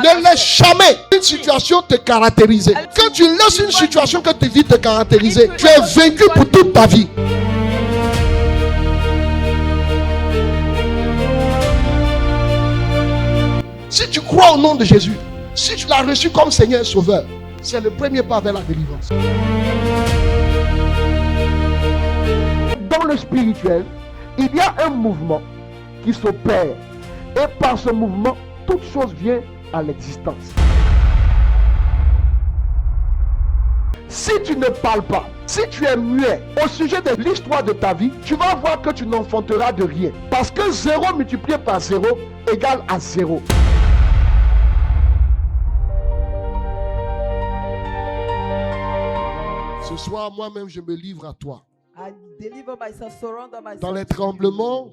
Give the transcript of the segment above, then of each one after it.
Ne laisse jamais une situation te caractériser. Quand tu laisses une situation que tu vis te caractériser, tu es vaincu pour toute ta vie. Si tu crois au nom de Jésus, si tu l'as reçu comme Seigneur et Sauveur, c'est le premier pas vers la délivrance. Dans le spirituel, il y a un mouvement qui s'opère. Et par ce mouvement, toute chose vient à l'existence. Si tu ne parles pas, si tu es muet au sujet de l'histoire de ta vie, tu vas voir que tu n'enfanteras de rien. Parce que 0 multiplié par 0 égale à 0. Ce soir, moi-même, je me livre à toi. I deliver myself, surrender myself. Dans les tremblements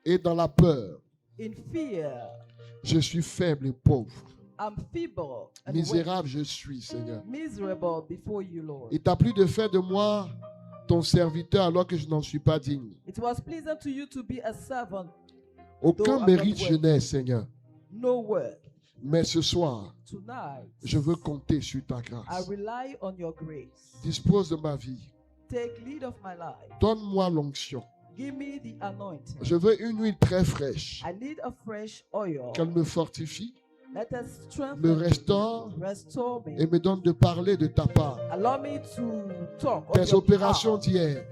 et dans la peur, in fear, je suis faible et pauvre. I'm feeble and Misérable je suis, Seigneur. miserable before you, Lord. Il t'a plu de faire de moi ton serviteur alors que je n'en suis pas digne. It was pleasant to you to be a servant. Aucun mérite je n'ai, Seigneur. No word. Mais ce soir, Tonight, je veux compter sur ta I grâce. rely on your grace. Dispose de ma vie. Take lead of my life. Donne-moi l'onction. Give me the anointing. Je veux une huile très fraîche. I need a fresh oil. Qu'elle me fortifie, Let us strengthen me me, restaure restore me. et me donne de parler de ta part. Allow me to talk of Tes your opérations behalf. d'hier,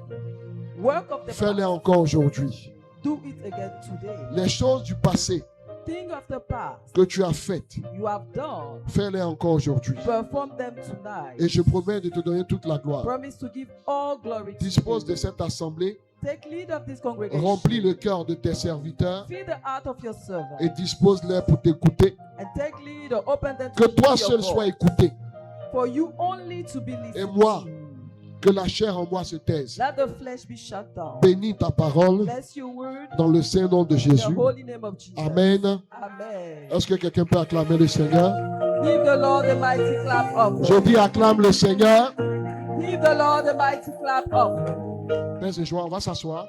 Work of the fais-les past. encore aujourd'hui. Do it again today. Les choses du passé Think of the past que tu as faites, you have done. fais-les encore aujourd'hui. Perform them tonight. Et je promets de te donner toute la gloire. Promise to give all glory to Dispose you. de cette assemblée, Take lead of this congregation. remplis le cœur de tes serviteurs Feed the heart of your servant. et dispose-les pour t'écouter. And take lead or open them Que to toi hear seul your sois voice. écouté. For you only to be listened Et moi, to. que la chair en moi se taise. Let the flesh be shut down. Bénis ta parole Bless your word dans le saint nom de in the Jésus. holy name of Jesus. Amen. Amen. Est-ce que quelqu'un peut acclamer le Seigneur? Give the Lord a mighty clap up. Je dis acclame le Seigneur. Give the Lord a mighty clap up. Père et joie, on va s'asseoir.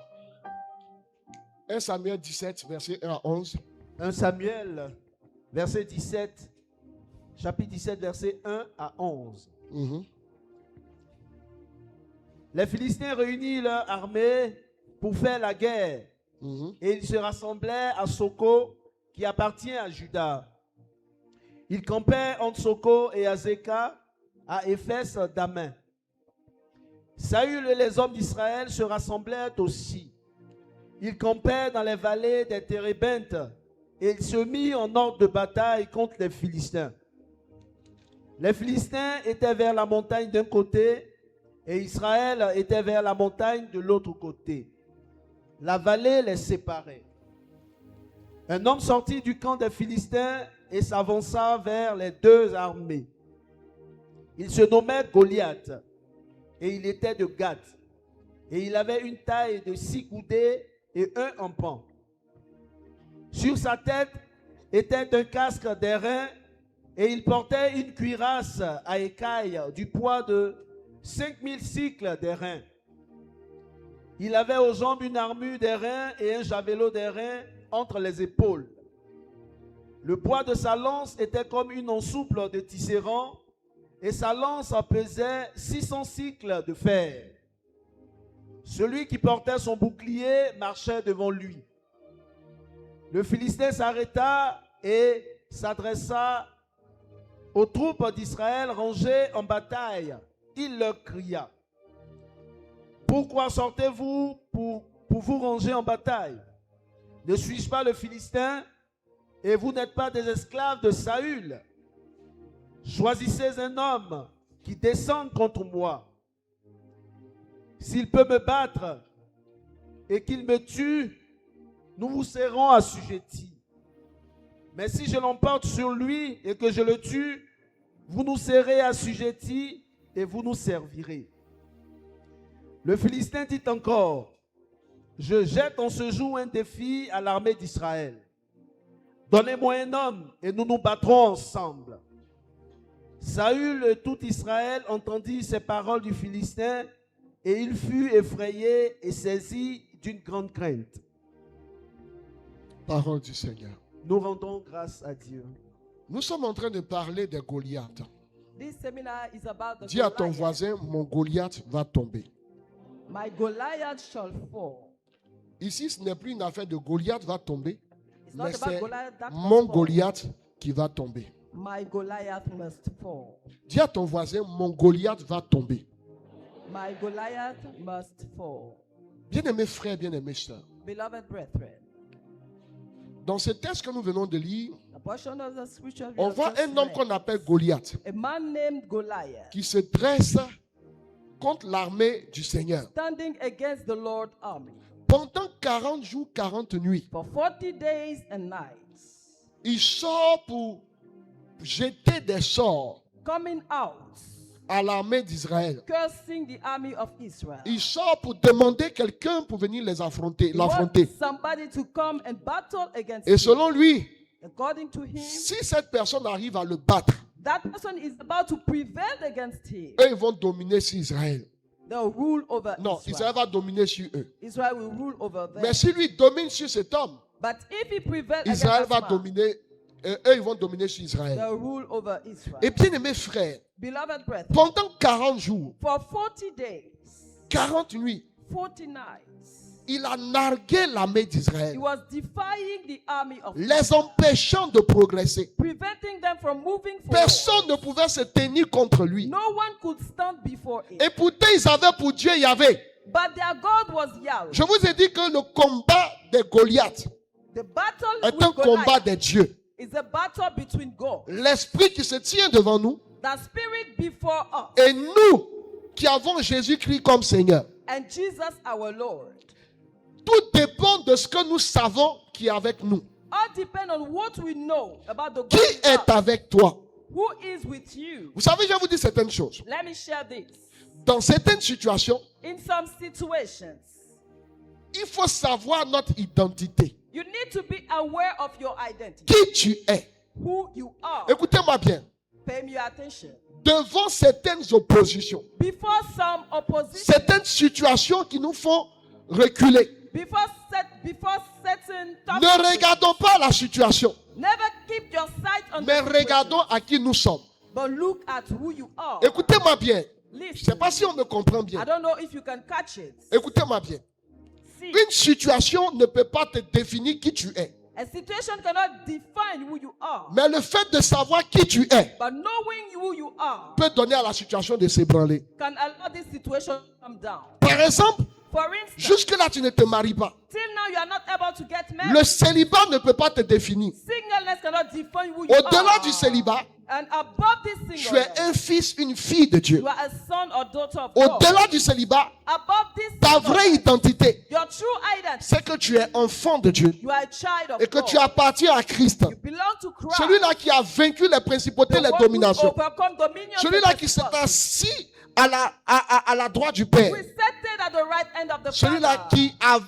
1 Samuel 17, verset 1 à 11. 1 Samuel, verset 17, chapitre 17, verset 1 à 11. Les Philistins réunissent leur armée pour faire la guerre. Et ils se rassemblaient à Soko, qui appartient à Juda. Ils campaient entre Soko et Azekah, à Éphès d'Amin. Saül et les hommes d'Israël se rassemblèrent aussi. Ils campaient dans les vallées des Térébintes et ils se mirent en ordre de bataille contre les Philistins. Les Philistins étaient vers la montagne d'un côté et Israël était vers la montagne de l'autre côté. La vallée les séparait. Un homme sortit du camp des Philistins et s'avança vers les deux armées. Il se nommait Goliath et il était de Gath. Et il avait une taille de 6 coudées et un empan. Sur sa tête était un casque d'airain et il portait une cuirasse à écailles du poids de 5000 cycles d'airain. Il avait aux jambes une armure d'airain et un javelot d'airain entre les épaules. Le poids de sa lance était comme une ensouple de tisserand et sa lance pesait 600 cycles de fer. Celui qui portait son bouclier marchait devant lui. Le Philistin s'arrêta et s'adressa aux troupes d'Israël rangées en bataille. Il leur cria: pourquoi sortez-vous pour vous ranger en bataille? Ne suis-je pas le Philistin et vous n'êtes pas des esclaves de Saül? Choisissez un homme qui descende contre moi. S'il peut me battre et qu'il me tue, nous vous serons assujettis. Mais si je l'emporte sur lui et que je le tue, vous nous serez assujettis et vous nous servirez. Le Philistin dit encore: je jette en ce jour un défi à l'armée d'Israël. Donnez-moi un homme et nous nous battrons ensemble. Saül et tout Israël entendit ces paroles du Philistin et il fut effrayé et saisi d'une grande crainte. Parole du Seigneur. Nous rendons grâce à Dieu. Nous sommes en train de parler de Goliath. This seminar is about the Dis à ton Goliath. voisin, mon Goliath va tomber. My Goliath shall fall. Ici, ce n'est plus une affaire de Goliath va tomber, It's not mais about c'est Goliath that must mon fall. Goliath qui va tomber. My Goliath must fall. Dis à ton voisin, mon Goliath va tomber. My Goliath must fall. Bien-aimés frères, bien-aimés sœurs, Beloved brethren, dans ce texte que nous venons de lire, a portion of the scripture we on have voit just un homme read. qu'on appelle Goliath A man named Goliath qui se dresse contre l'armée du Seigneur. standing against the Lord's army Pendant 40 jours, 40 nuits, for 40 days and nights, il sort pour jeter des sorts coming out, à l'armée d'Israël. cursing the army of Israel. Il sort pour demander quelqu'un pour venir l'affronter. He wants somebody to come and battle against Et him. selon lui, According to him, si cette personne arrive à le battre, that person is about to prevail against him. eux ils vont dominer sur Israël. They'll rule over Non, Israël Israel. va dominer sur eux. Israel will rule over them. Mais si lui domine sur cet homme, But if he prevails Israël against va this man, dominer, eux ils vont dominer sur Israël. they'll rule over Israel. Et bien aimés frères, Beloved brethren, pendant 40 jours, for 40 days, 40 nuits, 40 nights, il a nargué l'armée he d'Israël, was defying the army of les empêchant de progresser. preventing them from moving forward. Personne ne pouvait se tenir contre lui. No one could stand before it. Et pourtant, ils avaient pour Dieu Yahvé. But their God was Yahweh. Je vous ai dit que le combat de Goliath The battle est with un combat Goliath de Dieu. is a battle between God, L'esprit qui se tient devant nous the spirit before us, et nous qui avons Jésus-Christ comme Seigneur. and Jesus our Lord. Tout dépend de ce que nous savons qui est avec nous. All depend on what we know about the Qui God in est us. avec toi? Who is with you. Vous savez, je vais vous dire certaines choses. Let me share this. Dans certaines situations, In some situations, il faut savoir notre identité. you need to be aware of your identity, Qui tu es? who you are. Écoutez-moi bien. Pay me attention. Devant certaines oppositions, Before some opposition, certaines situations qui nous font reculer, before certain ne topics, regardons pas la situation, never keep your sight on mais the situation, regardons à qui nous sommes. but look at who you are. Écoutez-moi bien. Je ne sais Listen. pas si on me comprend I bien. don't know if you can catch it. Écoutez-moi bien. See, Une situation ne peut pas te définir qui tu es. a situation cannot define who you are, Mais le fait de savoir qui tu es but knowing who you are peut donner à la situation de s'ébranler. can allow this situation to come down. Par exemple, For instance, jusque-là, tu ne te maries pas. till now you are not able to get married. Le célibat ne peut pas te définir. Singleness cannot define who you Au-delà are. du célibat, And above this tu es singleness, un fils, une fille de Dieu. you are a son or daughter of God. Au-delà du célibat, Above this ta singleness, vraie identité, your true identity, c'est que tu es enfant de Dieu you are a child of et que God. tu appartiens à Christ. You belong to Christ. Celui-là qui a vaincu les principautés, The les one who dominations. overcome dominions Celui-là and qui s'est principalities. assis à la droite du Père. We seated at the right hand of the Celui-là Father.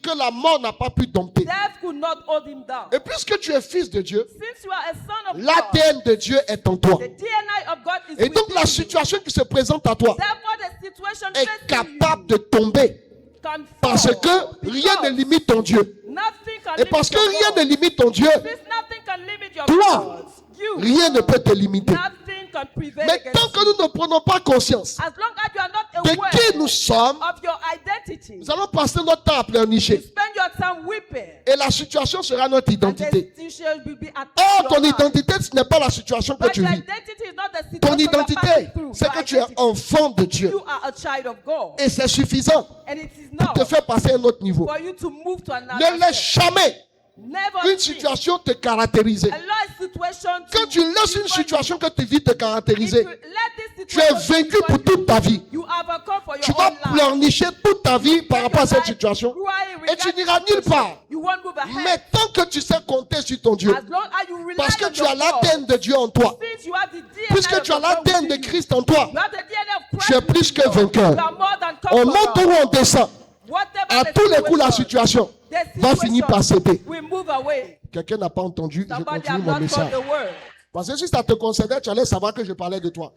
que la mort n'a pas pu dompter. Death could not hold him down. Et puisque tu es fils de Dieu, Since you are a son of God, l'ADN de Dieu est en toi. the DNA of God is Et donc la within you. situation qui se présente à toi Therefore, the situation est facing capable you de tomber. can Parce fall que rien ne because limite ton Dieu. nothing can Et parce limit que your rien God. ne limite ton Dieu, Since nothing can limit your toi, God, you, rien ne peut te limiter. nothing can prevail Mais tant against que you. nous ne prenons pas conscience As long as you are not de aware qui nous sommes, of your identity, nous allons passer notre temps à you pleurnicher. spend your time weeping. Et la situation sera notre And identité. the situation will be attached Or, to ton your life. identité, ce n'est pas la situation que But tu your vis. identity is not the situation Ton you are passing identité, through. c'est Your que tu es identity, enfant de Dieu. you are a child of God. Et c'est suffisant And it is pour te not faire passer à un autre niveau. for you to move to another Ne laisse step. jamais Never une think situation te caractériser. allow a situation to Quand tu laisses une define situation que tu vis te you. If caractériser, you let this tu es situation vaincu define pour toute you, ta vie. you overcome for Tu your vas own life. pleurnicher toute ta vie par Take rapport à your cette life situation. crying Et tu regarding n'iras the nulle situation. part. You won't move ahead. Mais tant que tu sais compter sur ton Dieu, As long as you rely parce que on tu as your God, l'ADN de Dieu en toi, since you have the DNA puisque of tu as God l'ADN within de you, Christ en toi, you have the DNA of Christ tu es plus within que you. vainqueur. You are more than On conqueror. monte ou on descend, Whatever à the tous les coups la situation, situation the va finir par céder. we move away. Quelqu'un n'a pas entendu, je Somebody continue have mon not message. caught the word. Parce que si ça te concernait, tu allais savoir que je parlais de toi.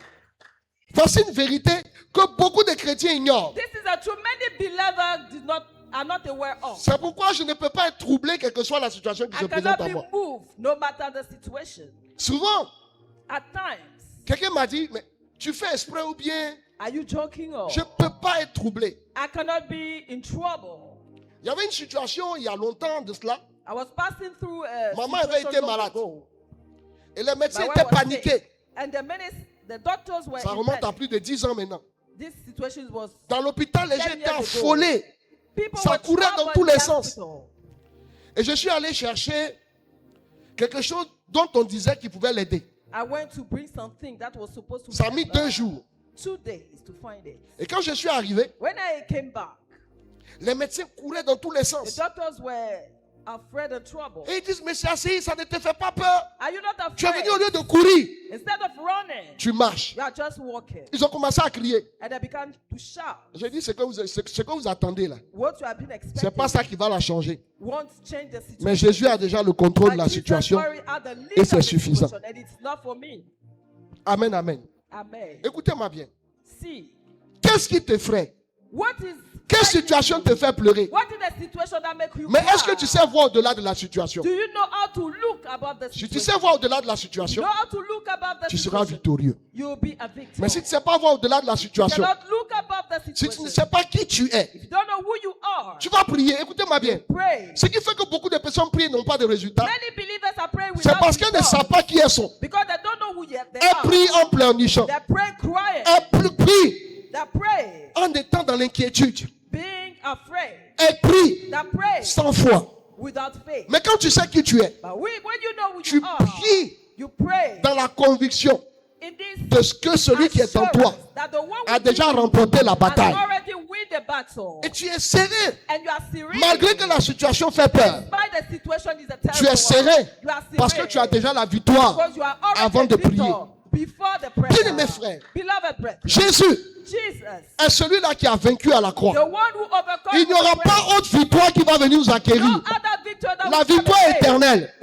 Voici une vérité que beaucoup de chrétiens ignorent. This is a truth many believers are not aware of. C'est pourquoi je ne peux pas être troublé quelle que soit la situation qui I se présente cannot à be moi. moved no matter the situation. Souvent, At times, quelqu'un m'a dit, mais tu fais exprès ou bien are you joking or je ne peux pas être troublé. I cannot be in trouble? Il y avait une situation il y a longtemps de cela. I was passing through a Maman avait situation été long malade. ago. Et les médecins My wife étaient was paniqués. sick. And the doctors were Ça in remonte à panic. plus de 10 ans maintenant. This situation was Dans l'hôpital, les gens 10 étaient years ago. affolés. People Ça were courait dans troubled tous in les the sens. hospital. Et je suis allé chercher quelque chose dont on disait qu'il pouvait l'aider. I went to bring something that was supposed to Ça a mis help 2 her. jours. 2 days to find it. Et quand je suis arrivé, When I came back, les médecins couraient dans tous les the sens. doctors were afraid and troubled. Et ils disent, mais c'est assez, ça ne te fait pas peur. Are you not Tu es afraid? venu au lieu de courir, Instead of running, tu marches. you are just walking. Ils ont commencé à crier. And they began to shout. J'ai dit, ce que vous attendez là, What you have been c'est expecting pas ça qui va la changer. won't change the situation. Mais Jésus a déjà le contrôle de la But Jesus situation. already had the lead Et of c'est the suffisant. situation, and it's not for me. Amen, amen. Amen. Écoutez-moi bien. See, Qu'est-ce qui t'effraie? what is Quelle situation te fait pleurer? what is the situation that make you Mais est-ce cry? que tu sais voir au-delà de la situation? Do you know how to look above the Si situation? tu sais voir au-delà de la You situation, know how to look above the tu seras situation. victorieux. You'll be a victim. Mais si tu ne sais pas voir au-delà de la You situation, cannot look above the si situation. tu ne sais pas qui tu es, If you don't know who you are, tu vas prier. Écoutez-moi bien. pray. Ce qui fait que beaucoup de personnes prient et n'ont pas de résultats, Many believers are praying c'est without parce qu'elles ne results savent pas qui elles sont. because they don't know who they Elles are. prient en pleurnichant. They pray crying. Elles prient They pray en étant dans l'inquiétude. being afraid. Elles prient They pray sans foi. without faith. Mais quand tu sais qui tu es, But when you know who tu you are, pries you pray dans la conviction in this de ce que celui qui est en toi assurance that the one a who déjà did it remporté la has bataille. already win the battle. Et tu es serré. And you are serene. Malgré que la situation fait peur, Despite the situation is a terrible tu es serré one. You are parce que serene. tu as déjà la victoire Because you are already avant de prier. victor before the prayer. Bien-aimés frères, Beloved brethren, Jésus Jesus, est celui-là qui a vaincu à la the croix. one who overcomes Il n'y aura the pas prayer. autre victoire qui va venir nous No acquérir. other victory that La will victoire come est again. éternelle.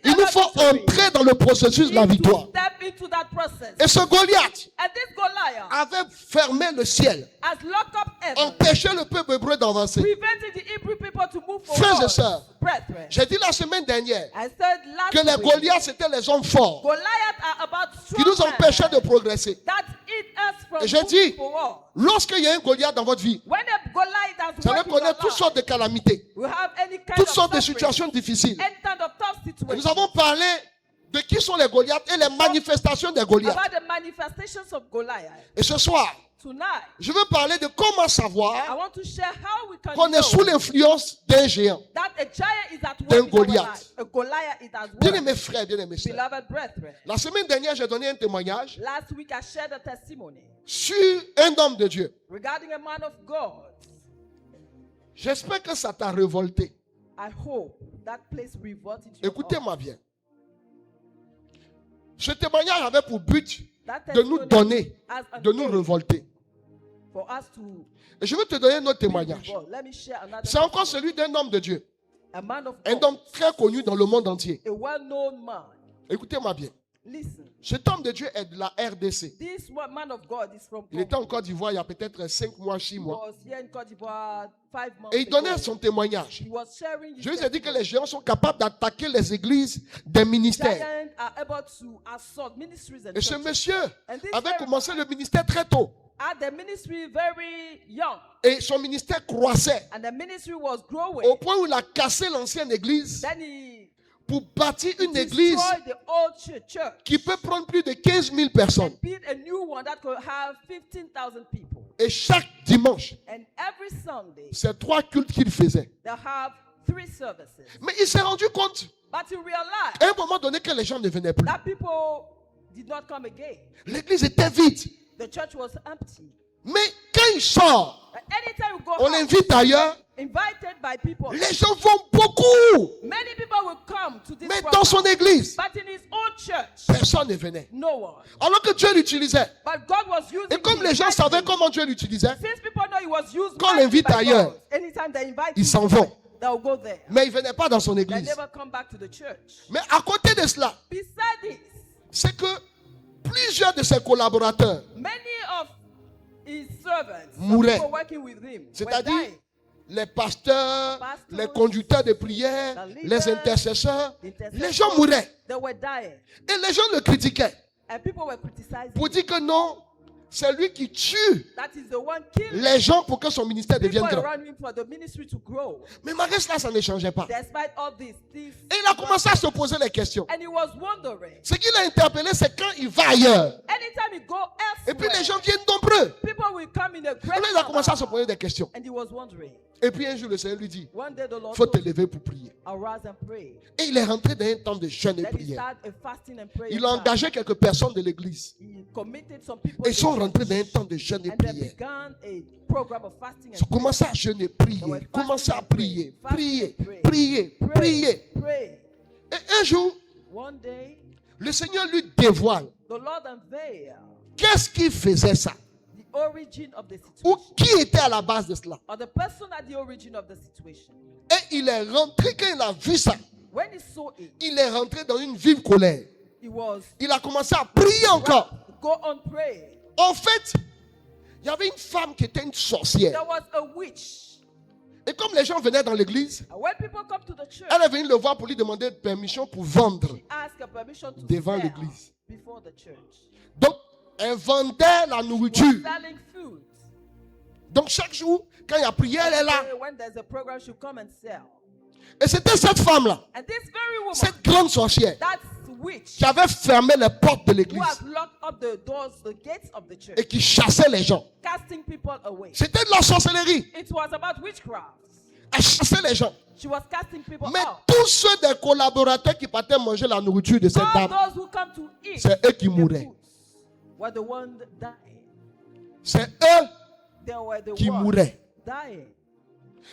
Il nous faut entrer dans le processus de la victoire. Step into that process. Et ce Goliath And this Goliath avait fermé le ciel, has locked up heaven, empêché le peuple hébreu d'avancer. preventing the Hebrew people to move Frères et forward. sœurs, Brethren, j'ai dit la semaine dernière I said last que les week, Goliaths c'était les hommes forts Goliath are about qui nous strong empêchaient de men progresser. that eat us from Et j'ai moving dit, forward. lorsqu'il y a un Goliath dans votre vie, When a Goliath has vous allez worked in your connaître toutes life, sortes de calamités, we have any kind toutes of sortes de suffering, situations difficiles. any kind of tough Et situation. nous avons parlé de qui sont les Goliaths et les manifestations des Goliaths. About the manifestations of Goliath. Et ce soir, Tonight, je veux parler de comment I savoir want to share how we can qu'on est sous know l'influence d'un géant. that a giant is at D'un work in our Goliath. life. A Goliath is at Bien work. aimés frères, bien aimés sœurs. Beloved brethren, La semaine dernière, j'ai donné un témoignage last week I shared a testimony sur un homme de Dieu. regarding a man of God. J'espère que ça t'a révolté. I hope that place reverted to your Écoutez-moi bien. Ce témoignage avait pour but heart. That de nous testimony donner, as an de nous aid révolter. for us to Et je veux te donner un autre be témoignage. revolted. Let me share another C'est encore testimony. celui d'un homme de Dieu. A man of Un God, homme très connu dans le monde entier. a well-known man. Écoutez-moi bien. Listen, Cet homme de Dieu est de la RDC. this man of God is from Il était en Côte d'Ivoire il y a peut-être 5 mois, 6 He mois. was here in Côte d'Ivoire 5 months Et il donnait ago. son témoignage. He was sharing his Je lui ai dit que testimony. les géants sont capables d'attaquer les églises des ministères. Giants are able to assault ministries and Et ce churches. monsieur And this avait very commencé le ministère très tôt. had the ministry very young, Et son ministère croissait. and the ministry was growing. Au point où il a cassé l'ancienne église Then he pour bâtir une église destroyed the old church qui peut prendre plus de 15 000 personnes. and built a new one that could have 15,000 people. Et chaque dimanche, And every Sunday c'est 3 cultes qu'il faisait. they have 3 services. Mais il s'est rendu compte But he realized à un moment donné que les gens ne venaient plus. that people did not come again. L'église était vide. The church was empty. Mais quand il sort, And anytime you go on out, l'invite ailleurs, invited by people, les gens vont beaucoup. many people will come to this Mais program. dans son église, But in his own church, personne ne venait. no one. Alors que Dieu l'utilisait. But God was using Et comme him les gens mightily. savaient comment Dieu l'utilisait, Since people know he was used Quand on mightily l'invite by ailleurs, God, anytime they invite ils him, s'en vont. they'll go there. Mais il ne venait pas dans son They église. never come back to the church. Mais à côté de cela, Beside this, c'est que plusieurs de ses collaborateurs, many of his servants, some Mouraient. people working with him, were c'est-à-dire dying. les pasteurs, les conducteurs de prière, les intercesseurs, les gens mouraient. They were dying. Et les gens le critiquaient And people were criticizing. pour dire que non, c'est lui qui tue That is the one killing les gens pour que son ministère people devienne grand. around him for the ministry to grow. Mais malgré cela, ça ne changeait pas. Despite all these, Et il a commencé à se poser les questions. and he was wondering. Ce qui l'a interpellé, c'est quand il va ailleurs. Anytime he go Et puis elsewhere, les gens viennent nombreux. people will come in a Et great là, il a commencé à se number. poser des questions. And he was wondering. Et puis un jour, le Seigneur lui dit, One day the Lord il faut te told him, lever pour prier. arise and pray. Et il est rentré dans un temps de jeûne et Then he prière. started a fasting and prayer. Il a time. engagé quelques personnes de l'église. He committed some people Et ils sont to rentrés church. dans un temps de jeûne et And they prière. began a program of fasting Ils ont and commencé à jeûner, prier. Commencé à prier, prier, prier, prier. pray. Et un jour, One day, le Seigneur lui dévoile. the Lord unveiled Qu'est-ce qui faisait ça? the origin of the Ou situation, qui était à la base de cela? or the person at the origin of the situation. Et il est rentré, quand il a vu ça, When he saw it, il est rentré dans une vive colère. he was Il a commencé à prier encore. go on pray. En fait, il y avait une femme qui était une sorcière. There was a witch. Et comme les gens venaient dans l'église, And when people come to the church, elle est venue le voir pour lui demander permission pour vendre. she asked her permission to Devant sell l'église. before the church. Donc, elle vendait la nourriture. Selling food. Donc, chaque jour, quand il y a prière, elle est là. When there's a program, she'll come and sell. Et c'était cette femme-là, And this very woman, cette grande sorcière, that witch, qui avait fermé les portes de who l'église has locked up the doors, the gates of the church, et qui chassait les gens. casting people away. C'était de la sorcellerie. It was about witchcraft. Elle chassait les gens. She was casting people Mais out. tous ceux des collaborateurs qui partaient manger la nourriture de cette All dame, those who come to eat c'est eux qui the mouraient. foods were the ones dying. C'est eux They were the qui ones mouraient. dying.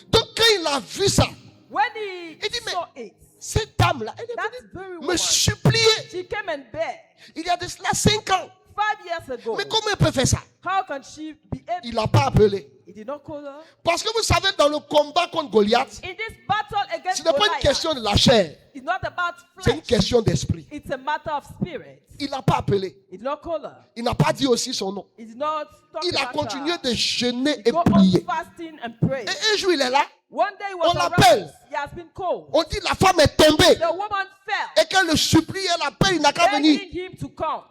Donc, quand il a vu ça, When he Il dit, mais- saw it, cette dame-là, elle est that venue very me woman, supplier. she came and begged Il y a de cela 5 ans. 5 years ago. Mais comment elle peut faire ça? How can she be able? Il n'a pas appelé. He did not call her. Parce que vous savez, dans le combat contre Goliath, In this battle ce against n'est pas une Goliath, question de la chair, it's not about c'est une flesh. question d'esprit. It's a matter of spirit. Il n'a pas appelé. He did not call her. Il n'a pas dit aussi son nom. He did not talk Il a about continué her. de jeûner He et go on prier. fasting and pray. Et un jour, il est là. One day he On was l'appelle. aroused. He has been called. On dit la femme est tombée. The woman fell, Et quand le supplie, elle appelle, il n'a qu'à venir. begging him to come.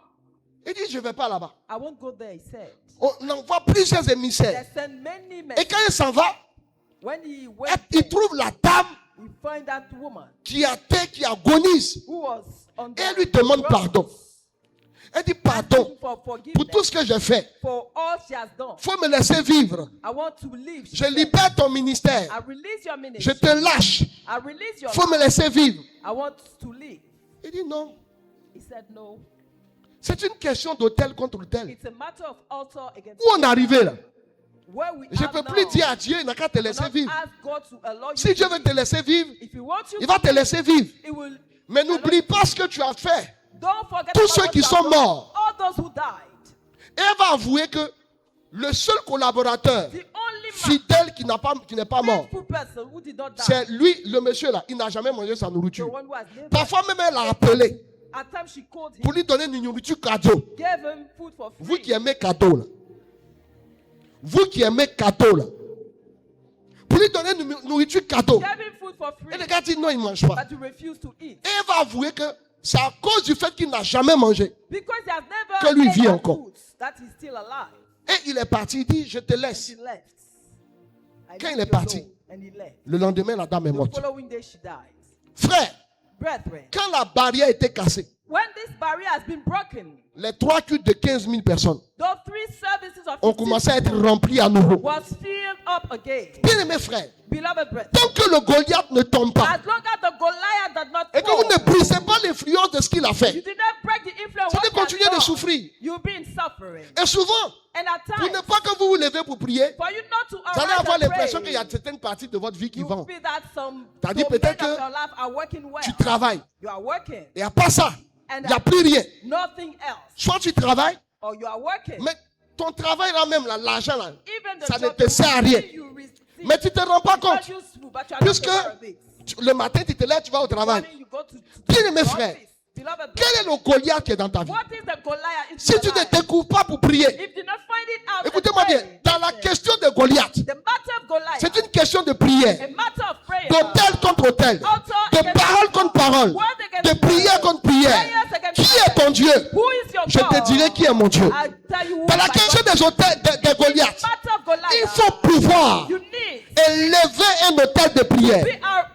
Il dit, je ne vais pas là-bas. I won't go there, he said. On envoie plusieurs They émissaires. sent many Et messages. quand il s'en va, When he went il there, trouve la dame he find that woman qui agonise. who was on Et elle lui demande pardon. Elle dit, pardon for pour forgiveness tout ce que j'ai fait. for all she has done. Il faut me laisser vivre. I want to live. she Je said. libère ton ministère. I release your Je ministry. te lâche. I release your Il faut me life. laisser vivre. I want to live. Il dit non. He said no. C'est une question d'autel contre autel. It's a matter of altar against Où on est arrivé là? where we Je ne are peux now. plus dire à Dieu, il n'a qu'à te You laisser cannot vivre. ask God to allow you Si to Dieu veut live. te laisser vivre, If he wants you il va to te live, laisser vivre. he will. Mais n'oublie pas ce que tu as fait. Don't forget Tous about ceux what qui you have sont done. morts. All those who died. Et elle va avouer que le seul collaborateur The only man, fidèle qui n'est pas mort, faithful person who did not die. c'est lui, le monsieur là. Il n'a jamais mangé sa The nourriture. one who has lived. Parfois même elle l'a appelé At times she called him, pour lui donner une nourriture cadeau. gave him food for Vous free. qui aimez cadeau là. Vous qui aimez cadeau là. Pour lui donner une nourriture cadeau. Gave him food for free, Et le gars dit non, il ne mange pas. but he refused to eat. Et elle va avouer que c'est à cause du fait qu'il n'a jamais mangé. Because he has never Que lui ate vit that encore. food, that he's still alive. Et il est parti, il dit, je te He laisse. left. I Quand leave il est you parti, alone, and he left. le lendemain, la dame est The morte. following day she died. Frère, Brethren, quand la barrière était cassée, when this barrier has been broken, les 3 cultes de 15 000 personnes those 3 services of ont 15 commencé à être people remplis à nouveau. was filled up again. Bien aimés frères, Beloved brethren, tant que le Goliath ne tombe pas, as long as the Goliath does not et que vous fall, ne brisez pas l'influence de ce qu'il a you fait, did not break the influence vous of allez what he has continuer de done, souffrir. you'll be in suffering. Et souvent, And at pour ne times, pas que vous vous levez pour prier, for you not to vous allez arise avoir and l'impression qu'il y pray, a certaines parties de votre vie qui you vont. feel that some T'as dit domains peut-être of que your life are working well. Tu travailles. You are working. Et à part ça, And il n'y a plus rien. nothing else. Soit tu travailles, Or you are working. mais ton travail là même, là, l'argent là, Even the ça ne job te sert à rien. you receive Mais tu ne te rends pas is compte. not useful, but you are Puisque not aware of it. le matin, tu te lèves, tu vas au travail. Morning, you go to Bien aimé the frère, office. Beloved quel est le Goliath qui est dans ta vie? what is the Goliath in Si your tu ne life? découvres pas pour prier, If you do not find it out, écoutez-moi and bien, pray, dans la listen, question de Goliath, the matter of Goliath, C'est une question de prière. A matter of prayer. D'autel contre autel. De parole contre parole. De prière contre prière. Qui est ton Dieu? Who is your Je God? te dirai qui est mon Dieu. I'll tell you who Dans la my question God des autels de Goliath, is. Matter of Goliath. il faut pouvoir You need élever un autel de prière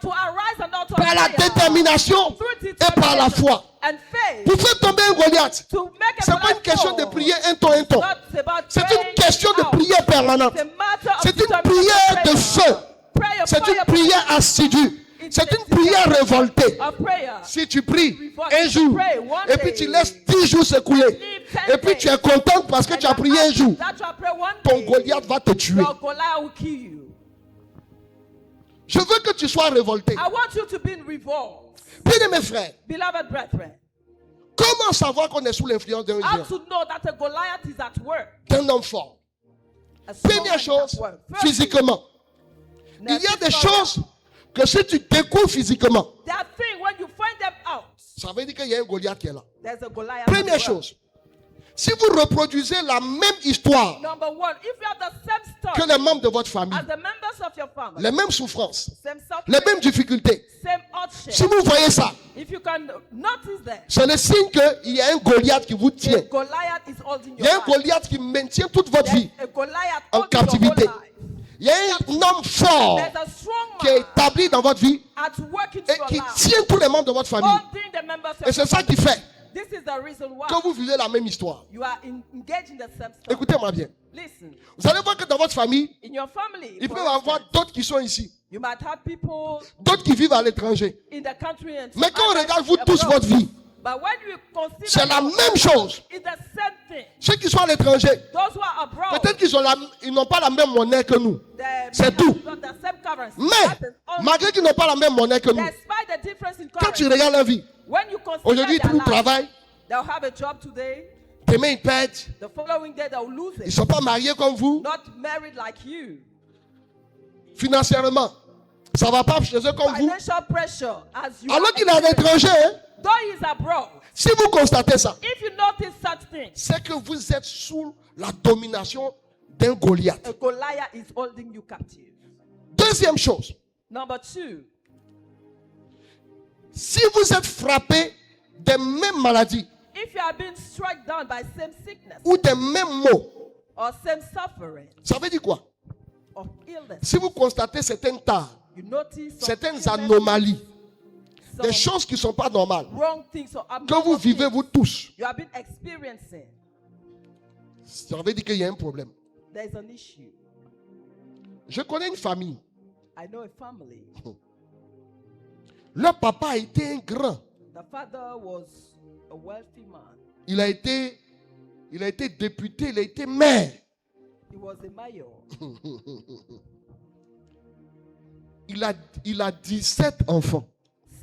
to arise and altar par la of prayer. détermination Through et par la foi. and faith. Pour faire tomber un Goliath, To make a ce n'est pas une Goliath question de fall. prière un temps. Not about C'est praying une question de out. prière permanente. It's a matter of C'est une determination prière de prayer. feu. Prayer, C'est prayer, une prière assidue. C'est une prière révoltée. of prayer. Si tu pries un jour et puis tu laisses 10 jours s'écouler et puis tu es content parce que tu as prié un jour, That you have prayed one ton day, Goliath va te tuer. your Goliath will kill you. Je veux que tu sois révolté. I want you to be in revolt. Bien mes frères, Beloved brethren, comment savoir qu'on est sous l'influence d'un how géant, to know that a Goliath is at work? d'un homme fort? A small man Première is chose, at work. First, physiquement. Il y a des physical. choses que si tu découvres physiquement, That thing, when you find them out, ça veut dire qu'il y a un Goliath qui est là. there's a Goliath. Première at work. chose, si vous reproduisez la même histoire Number one, if you have the same story que les membres de votre famille, as the members of your family, les mêmes souffrances, same suffering, les mêmes difficultés, same hardship, si vous voyez ça, if you can notice that, c'est le signe qu'il y a un Goliath qui vous a tient. Goliath is holding Il your y a un life. Goliath qui maintient toute votre vie There's a Goliath en holding your captivité. whole life. Il y a un homme fort There's a strong qui est man établi dans votre vie at work into et your qui life, tient tous les membres de votre famille. holding the members of Et c'est your ça qui family. fait This is the reason why que vous vivez la même histoire. you are engaged in the same story. Écoutez-moi bien. Listen, Vous allez voir que dans votre famille, in your family, il for peut y avoir instance, d'autres qui sont ici, you might have people d'autres qui vivent à l'étranger. in the country and Mais quand on others regarde vous tous abroad. votre vie, But when you consider c'est la your même chose. it's the same thing. Ceux qui sont à l'étranger, Those who are abroad, peut-être qu'ils n'ont pas la même monnaie que nous. c'est tout. The same currency. Mais, That is all. malgré qu'ils n'ont pas la même monnaie que nous, Despite the difference in quand tu currency, regardes leur vie, when you consider aujourd'hui, their ils life, travaillent, they'll have a job today. demain, ils perdent. The following day, they'll lose Ils ne it. sont pas mariés comme vous. Not married like you. Financièrement, ça ne va pas chez eux comme vous. Financial pressure as you Alors are qu'il est à experiencing. l'étranger, hein, Though he is abroad, si vous constatez ça, if you notice such things, c'est que vous êtes sous la domination d'un Goliath. a Goliath is holding you captive. Deuxième chose, Number two, si vous êtes frappé des mêmes maladies if you are being struck down by same sickness ou des mêmes maux, or same suffering ça veut dire quoi? or illness, Si vous constatez certaines tares, you notice some certaines illness, anomalies, some des choses qui ne sont pas normales, wrong things or que abnormal vous vivez things vous tous, you have been experiencing, ça veut dire qu'il y a un problème. there is an issue. Je connais une famille. I know a family. Leur papa a été un grand. The father was a wealthy man. Il a été député, il a été maire. He was a mayor. Il a 17 enfants.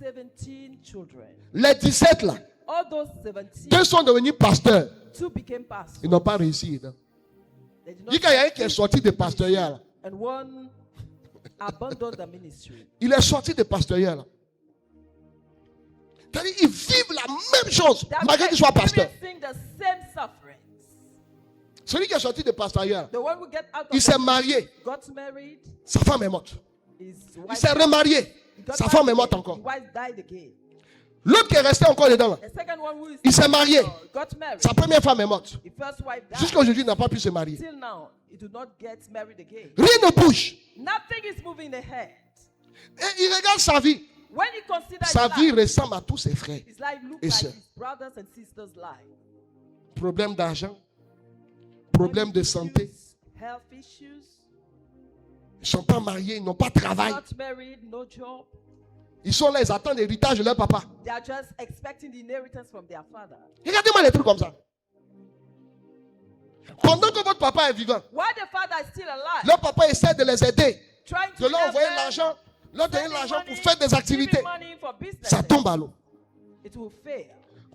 17 children. Les 17 là, All those 17, 2 sont devenus pasteurs. 2 became pastors. Ils n'ont pas réussi. Non? They did not Il y a un qui est sorti de pastoral là. and one abandoned the ministry. Il est sorti de pastoral là. C'est-à-dire, ils vivent la même chose, They are malgré qu'ils soient pasteurs. experiencing the same sufferings. Celui qui est sorti de pastoral, The one who get out il of s'est marié, got married, sa femme est morte. his Il wife, s'est remarié, he got sa femme est married morte again. encore. His wife died again. L'autre qui est resté encore dedans là, The second one who is il s'est marié, got married. sa première femme est morte. The first wife died. Jusqu'à aujourd'hui, il n'a pas pu se marier. Till now, he did not get married again. Rien ne bouge. Nothing is moving ahead. Et il regarde sa vie. When he considers Sa his vie life, ressemble à tous ses frères. his life looks Et like sœurs. his brothers and sisters' life. Problème d'argent, problème de santé. Issues, health issues. Ils ne sont pas mariés, ils n'ont pas de travail. Not married, no job. Ils sont là, ils attendent l'héritage de leur papa. They are just expecting the inheritance from their father. Regardez-moi les trucs comme ça. Pendant que votre papa est vivant, While the father is still alive, leur papa essaie de les aider, trying de to leur help envoyer them, l'argent, leur donner spending l'argent pour money, faire des activités. giving money for business, Ça tombe à l'eau. it will fail.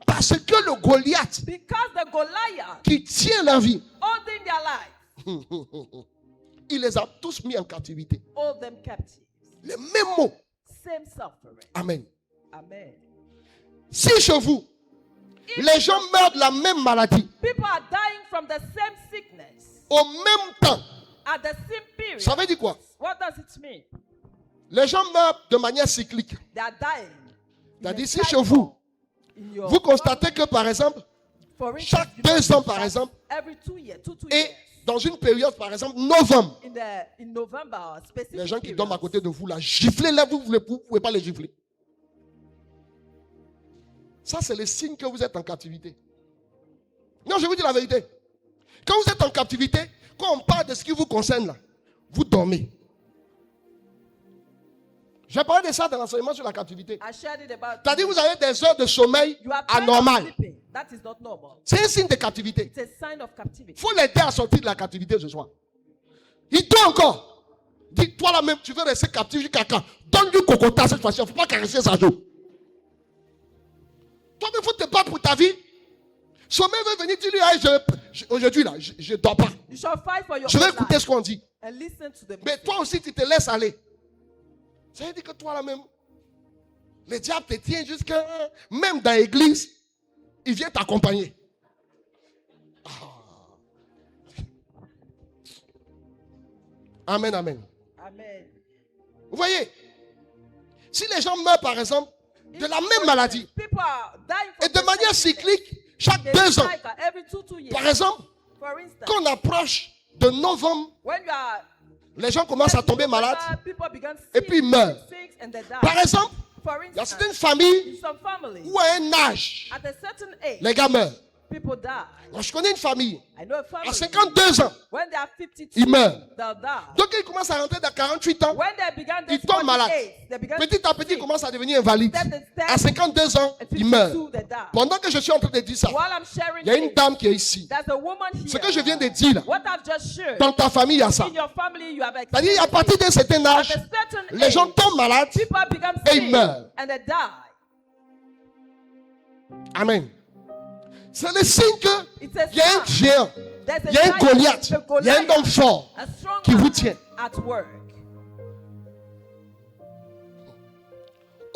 Parce que le Goliath Because the Goliath qui tient la vie, holding their life, il les a tous mis en captivité. hold them captive. Les mêmes mots. Same suffering. Amen. Amen. Si chez vous, les gens meurent de la même maladie, People are dying from the same sickness au même temps, at the same period. ça veut dire quoi? What does it mean? Les gens meurent de manière cyclique. They are dying. in C'est-à-dire, a si chez cycle. vous, In your vous constatez que, par exemple, For instance, chaque you 2 ans, notice par that exemple, every 2 years, two et years, dans une période, par exemple, novembre, in November, specific les gens qui periods, dorment à côté de vous, là, giflez-les, vous ne pouvez pas les gifler. Ça, c'est le signe que vous êtes en captivité. Non, je vous dis la vérité. Quand vous êtes en captivité, quand on parle de ce qui vous concerne, là, vous dormez. J'ai parlé de ça dans l'enseignement sur la captivité. I shared it about. C'est-à-dire que vous avez des heures de sommeil You are tired of anormales. sleeping. That is not normal. C'est un signe de captivité. It's a sign of captivity. Il faut l'aider à sortir de la captivité ce soir. Il doit encore. Dis-toi là même, tu veux rester captif jusqu'à quand? Donne du cocotas cette fois-ci. Il ne faut pas caresser sa joue. Toi-même, il faut te battre pour ta vie. Sommeil veut venir, dis-lui, hey, aujourd'hui là, je ne dors pas. You shall fight for your Je vais own écouter life ce qu'on dit. and listen to the Mais message. toi aussi, tu te laisses aller. Ça veut dire que toi là même, le diable te tient jusqu'à... Même dans l'église, il vient t'accompagner. Ah. Amen, amen. Amen. Vous voyez, si les gens meurent par exemple de la même maladie People are dying from et de the manière same cyclique chaque sickness. 2 ans, Cycle every 2 years. par exemple, For instance, quand on approche de novembre, when you are les gens commencent à tomber malades. people begin Et puis ils meurent. sick and they die. Par exemple, For il y a instance, certaines familles in some families, où à un âge, at a certain age, les gars meurent. people die. Alors, je connais une famille, I know a family. à 52 ans, When they are 52, ils meurent. they'll die. Donc ils commencent à rentrer dans 48 ans. When they began Ils this tombent malades. 48, they began Petit à petit, ils commencent à devenir invalides. Step À 52 ans, at ils meurent. 52, they die. Pendant que je suis en train de dire ça, While I'm sharing il y a une this, dame qui est ici. there's a woman here. Ce que je viens de dire là, What I've just shared. dans ta famille, il y a ça. In your family, you have C'est-à-dire, à experienced partir d'un certain it. At âge, a certain les gens age, tombent malades. people become et ils sick meurent. and they die. Amen. C'est le signe qu'il It's a y a un sign. géant, There's a il y a un giant, Goliath, the il y a un homme fort a strong qui vous man tient. at work.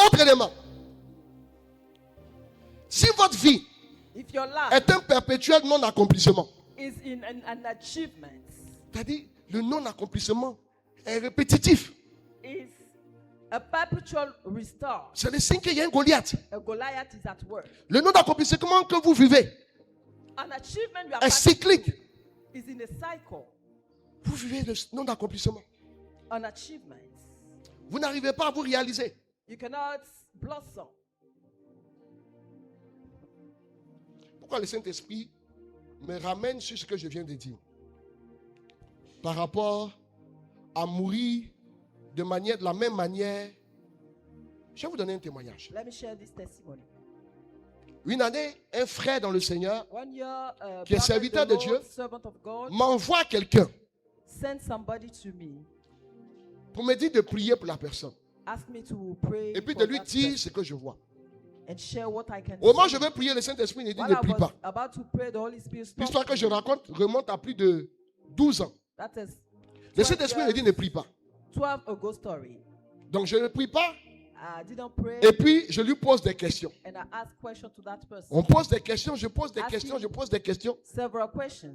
Autre élément. Si votre vie If your life est un perpétuel non-accomplissement, is in an achievement, c'est-à-dire le non-accomplissement est répétitif, is a perpetual restart. c'est le signe qu'il y a un Goliath. A Goliath is at work. Le non-accomplissement que vous vivez An achievement you are est cyclique. is in a cycle. Vous vivez le non-accomplissement. An achievement. Vous n'arrivez pas à vous réaliser. You cannot blossom. Pourquoi le Saint-Esprit me ramène sur ce que je viens de dire par rapport à mourir de la même manière? Je vais vous donner un témoignage. Let me share this testimony. Une année, un frère dans le Seigneur 1 year, qui est brother in serviteur the de Lord, Dieu, servant of God, m'envoie quelqu'un send somebody to me, pour me dire de prier pour la personne ask me to pray et puis for de lui that dire person ce que je vois. and share what I can Au moment où see. je veux prier, le Saint-Esprit me dit While ne I prie was pas. about to pray, the Holy Spirit stopped L'histoire que je me. raconte remonte à plus de 12 ans. That is Le 12 Saint-Esprit me years, dit ne prie pas. 12 ago story. Donc je ne prie pas I didn't pray et puis je lui pose des questions. and I asked questions to that person. On pose des questions, je pose des Asking questions, je pose des questions. Several questions.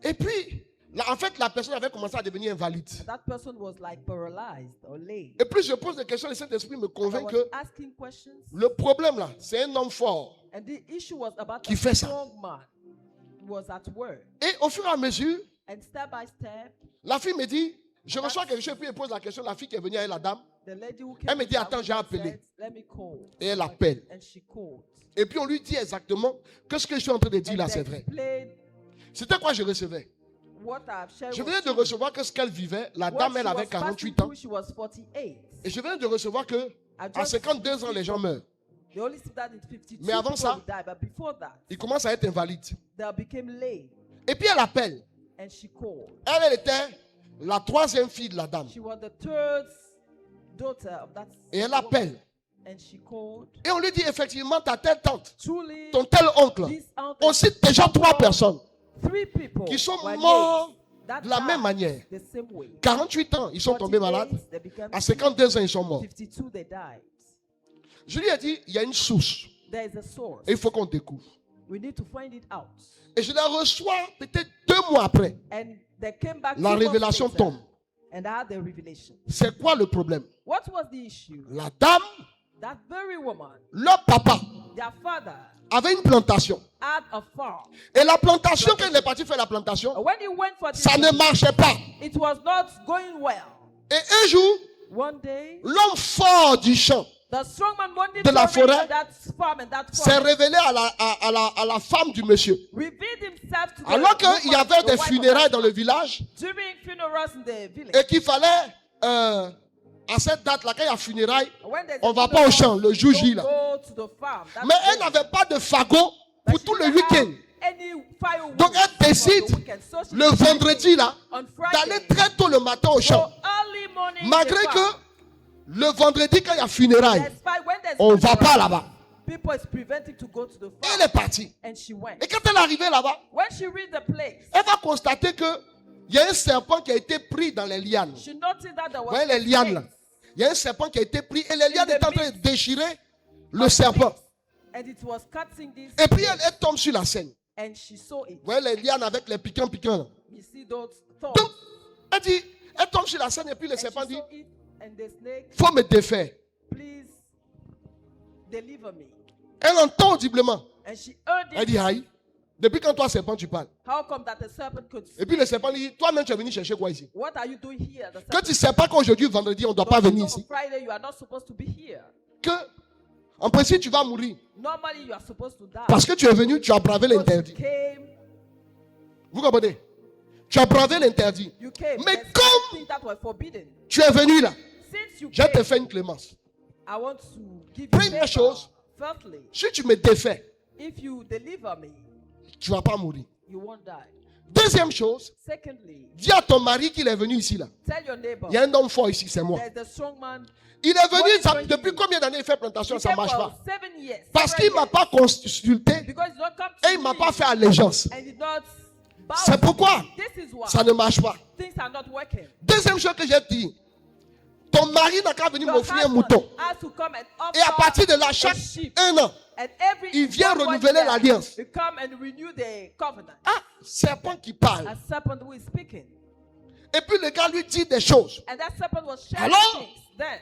Et puis, là, en fait, la personne avait commencé à devenir invalide. That person was like paralyzed or lame. Et plus je pose des questions, le Saint-Esprit me I convainc was que asking questions, le problème là, c'est un homme fort. and the issue was about Qui a fait ça. strong man who was at work. Et au fur et à mesure, And step by step, la fille me dit, je reçois quelque chose, puis elle pose la question, la fille qui est venue avec la dame, the lady who Elle came me to dit, the attends, house j'ai said, appelé. let me call. et elle appelle. And she called. Et puis on lui dit exactement que ce que je suis en train de dire And là, they c'est vrai. explained C'était quoi je recevais? what I've shared Je was venais de true. recevoir que ce qu'elle vivait, la What dame, she elle avait was passing 48 ans. through, she was 48. Et je venais de recevoir que I à just 52 ans, les gens meurent. They only see that in 52 Mais avant people ça, will die, but before that, Ils commencent à être invalides. they became lame. Et puis elle appelle. And she called. Elle était la troisième fille de la dame. She was the third daughter of that Et elle woman. appelle. And she called. Et on lui dit effectivement, ta telle tante, Truly, ton tel oncle. this uncle, On cite déjà 3 personnes 3 people qui sont were morts lame. That de la même died manière. the same way. 48 ans, ils sont tombés 48, malades. they became À 52 ans, ils sont morts. 52, they died. Je lui ai dit, il y a une source. There is a source. Et il faut qu'on découvre. We need to find it out. Et je la reçois peut-être 2 mois après. And they came back La 2 months révélation later, tombe. And I had the revelation. C'est quoi le problème? What was the issue? La dame, That very woman, leur papa, their father, avait une plantation. had a farm. Et la plantation, quand il est parti faire la plantation, And when he went for ça ne the marchait pas. it was not going well. Et un jour, One day, l'homme fort du champ the strong man wanted De to la reach forêt that farm and that s'est farm révélé à la femme du monsieur. revealed himself to the Alors qu'il y woman, avait the des wife of funérailles that dans le village during funerals in the village. et qu'il fallait, à cette date-là, quand il y a funérailles, When there's on a va pas au funeral, champ, le jour J. don't là. go to the farm. That's Mais the elle day. n'avait pas de fagot But pour she tout le didn't week-end. have any firewood Donc elle for the décide weekend. So she le vendredi là on d'aller Friday, très tôt le matin au go champ. early morning Malgré to the farm. que le vendredi quand il y a funérailles, Despite when there's on ne va funeral, pas là-bas. people is preventing to go to the farm. Elle est partie. And she went. Et quand elle est arrivée là-bas, When she reached the place, elle va constater que il y a un serpent qui a été pris dans les lianes. she noticed that there Vous was voyez les a lianes là? snake Il y a un serpent qui a été pris et les lianes the étaient en train de midst déchirer le of serpent. snakes, and it was cutting this Et puis snake, elle tombe sur la scène. and she saw it. Vous voyez les lianes avec les piquants là. You see those thorns. Donc, elle dit, elle tombe sur la scène et puis le And she serpent dit, saw it, and the snake, faut me défaire. please deliver me. Elle entend audiblement. And she heard Elle it. dit, aïe, depuis quand toi serpent tu parles? How come that the serpent could Et puis le serpent dit, toi-même tu es venu chercher quoi ici? What are you doing here? The Que serpent, tu ne sais pas qu'aujourd'hui, vendredi, on ne doit pas don't you venir know ici. on Friday you are not supposed to be here. Que, en principe, tu vas mourir. Normally you are supposed to die. Parce que tu es venu, tu as bravé Because l'interdit. you came, Vous comprenez? Tu as bravé l'interdit. you came. Mais There's comme things that were forbidden. tu es venu là, Since you je te came, fais une clémence. I want to give you Première favor. chose. Firstly, Si tu me défais, if you deliver me, tu ne vas pas mourir. you won't die. Deuxième chose, Secondly, dis à ton mari qu'il est venu ici là. tell your neighbor Il y a un homme fort ici, c'est moi. there's a strong man. Il est venu, What is ça- going to depuis do? combien d'années il fait plantation, He ça ne came marche for pas. 7 years. Parce qu'il ne m'a 7 pas consulté years. Because you don't come to et il ne m'a me pas fait allégeance. and did not bow C'est to pourquoi me. This is why ça ne marche pas. things are not working. Deuxième chose que j'ai dit, ton mari n'a qu'à venir Your m'offrir un husband mouton. has to come and offer Et à partir de là, a chaque sheep. 1 an, And every il vient 1 month renouveler there, l'alliance. you come and renew the covenant. ah, serpent qui parle. A serpent who is speaking. Et puis le gars lui dit des choses. And that serpent was sharing Alors? things. Then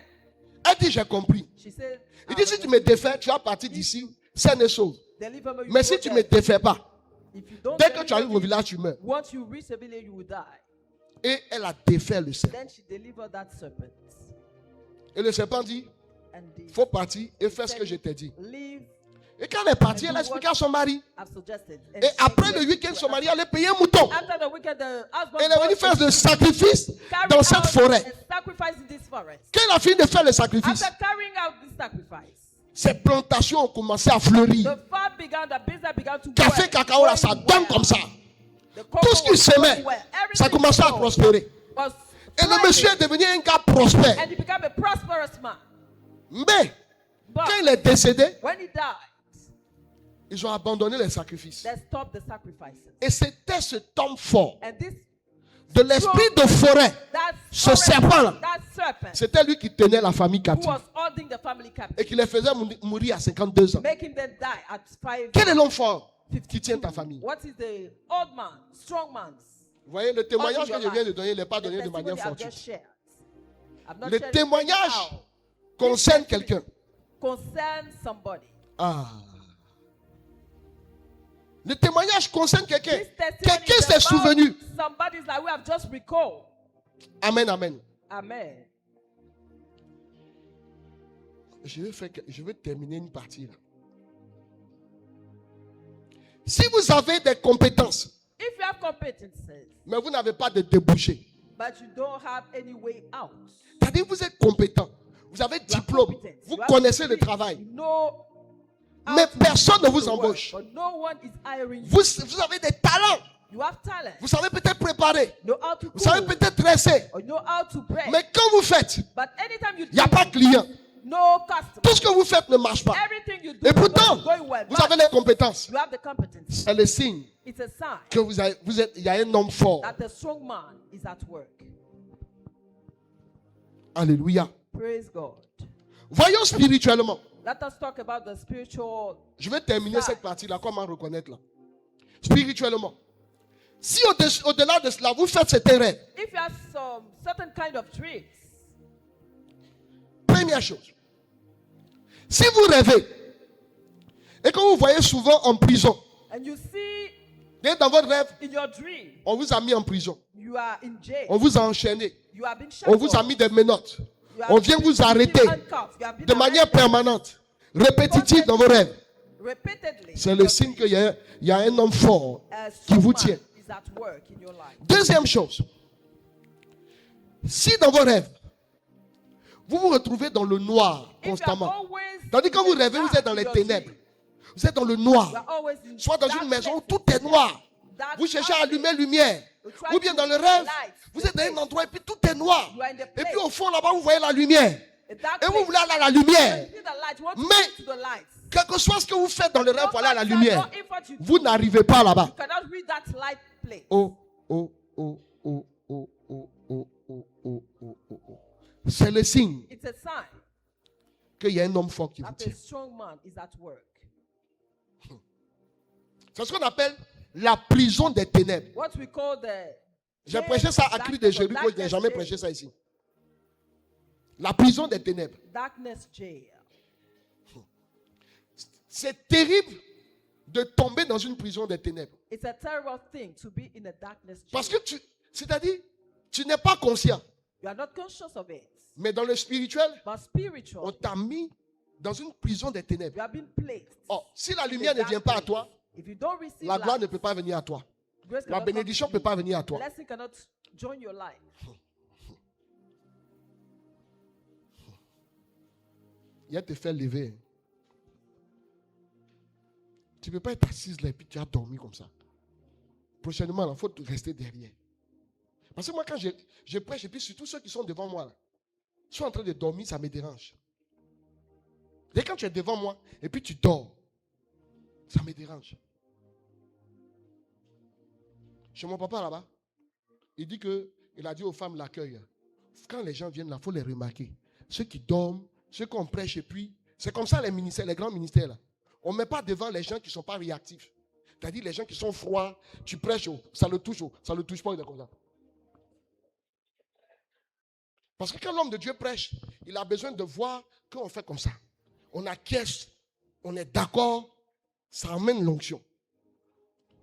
Elle dit, j'ai compris. she said, Il dit, si tu me défais, tu vas partir d'ici, saine et sauve. deliver me, you Mais go si tu ne there. me défais pas, If you don't dès que tu deliver arrives au me, village, tu meurs. once you reach the village, you will die. Et elle a défait le serpent. Then she delivered that serpent. Et le serpent dit, And the il faut partir et faire ce que je t'ai dit. leave, Et quand elle est partie, elle a expliqué à son mari. I've suggested. And Et she après said, le week-end, yes, son mari allait payer un mouton. after the weekend, the husband Elle est venue bought faire a le sacrifice carry dans cette out forêt. a sacrifice in this forest. Quand elle a fini de faire le sacrifice, After carrying out this sacrifice, ses plantations ont commencé à fleurir. the farm began, the business began to Café, work, cacao, là, ça going donne well. comme ça. The cocoa Tout ce qu'il was semait, going well. ça Everything commençait à he sowed prospérer. was Et le monsieur est thriving, devenu un gars prospère. and he became a prosperous man. Mais But quand il est décédé, when he died, ils ont abandonné les sacrifices. they stopped the sacrifices. Et c'était cet homme fort And this de l'esprit de forêt. that Ce serpent-là, that serpent c'était lui qui tenait la famille who captive was holding the family et captive, qui les faisait mourir à 52 ans. making them die at 5. Quel est l'homme fort qui tient ta famille? What is the old man, strong man's? Vous voyez, le témoignage Holding que your je viens de life. donner, il n'est pas The donné de testimony manière I've just fortuite. shared. I've not Le shared it témoignage anyhow. concerne quelqu'un. Concern somebody. Ah. Le témoignage concerne quelqu'un. This testimony Quelqu'un is s'est about souvenu. somebody's like we have just recalled. Amen, amen. Amen. Je vais terminer une partie là. Si vous avez des compétences, If you have competences, mais vous n'avez pas de débouché, but you don't have any way out, c'est-à-dire que vous êtes compétent, vous avez you are diplôme, competent, vous you have connaissez le degree, travail, you know how mais to personne ne do vous the work, embauche. but no one is hiring you. Vous avez des talents, You have talent, vous savez peut-être préparer, know how to vous savez cook, peut-être dresser, or know how to pray. mais quand vous faites, But anytime you il n'y a do, pas de client. no customer. Tout ce que vous faites ne marche pas. Everything you do Et is pourtant, not going well. vous But avez les compétences. you have the competence. C'est le signe It's a sign que il y a un homme fort. that the strong man is at work. Alléluia. Praise God. Voyons spirituellement. Let us talk about the spiritual. Je vais terminer Ça. cette partie-là. Comment reconnaître là? Spirituellement. Si au-delà de cela, vous faites cet rêve If you have some certain kind of dreams, Première chose. Si vous rêvez et que vous voyez souvent en prison, and you see et dans votre rêve, in your dream, on vous a mis en prison, you are in jail, on vous a enchaîné, you have been on shackled, vous a mis des menottes, you have on vient been vous arrêter handcuffed, you have been de manière arrested permanente, répétitive dans vos rêves. repeatedly. C'est le signe qu'il y a un homme fort A qui vous strong tient. man is at work in your life. Deuxième chose, si dans vos rêves, vous vous retrouvez dans le noir If you are constamment, always tandis que in vous the rêvez, vous dark êtes dans in les your ténèbres, dream, vous êtes dans le you noir, are always in soit dans une dark maison où places, tout est noir, dark vous cherchez à places. allumer lumière, You try ou bien to dans le rêve, light vous the êtes dans un place. endroit et puis tout est noir, You are in the et place. puis au fond là-bas vous voyez la lumière, A dark et vous place. voulez aller à la You lumière, see the light, you want to Mais- get to the light. quel que soit ce que vous faites dans le rêve No pour aller à la matter lumière, if what you do, vous n'arrivez pas là-bas. you cannot read that light place. Oh, oh, oh, oh, oh, oh, oh, oh, oh, oh, oh, oh. C'est le signe It's a sign qu'il y a un homme fort qui vous that tient. a strong man is at work. C'est ce qu'on appelle la prison des ténèbres. What we call the J'ai prêché ça à Cri de Jéricho, je n'ai jamais prêché ça ici. La prison des ténèbres. darkness jail. C'est terrible de tomber dans une prison des ténèbres. It's a terrible thing to be in a darkness jail. Parce que c'est-à-dire, tu n'es pas conscient. You are not conscious of it. Mais dans le spirituel, But on spiritual, t'a mis dans une prison des ténèbres. you have been placed. Oh, si la lumière ne vient pas à toi, If you don't receive la gloire light, ne peut pas venir à toi. grace La cannot come bénédiction to ne peut you. pas venir à toi. Blessing cannot join your life. Il va te faire lever. Tu ne peux pas être assise là et puis tu as dormi comme ça. Prochainement, il faut rester derrière. Parce que moi, quand je prêche, et puis surtout ceux qui sont devant moi, là, sont en train de dormir, ça me dérange. Dès quand tu es devant moi et puis tu dors, ça me dérange. Chez mon papa là-bas, il dit il a dit aux femmes l'accueil. Quand les gens viennent là, il faut les remarquer. Ceux qui dorment, ceux qu'on prêche et puis, c'est comme ça les ministères, les grands ministères là. On ne met pas devant les gens qui ne sont pas réactifs. C'est-à-dire les gens qui sont froids, tu prêches, ça le touche pas, il est comme ça. Parce que quand l'homme de Dieu prêche, il a besoin de voir qu'on fait comme ça. On acquiesce, on est d'accord, ça amène l'onction.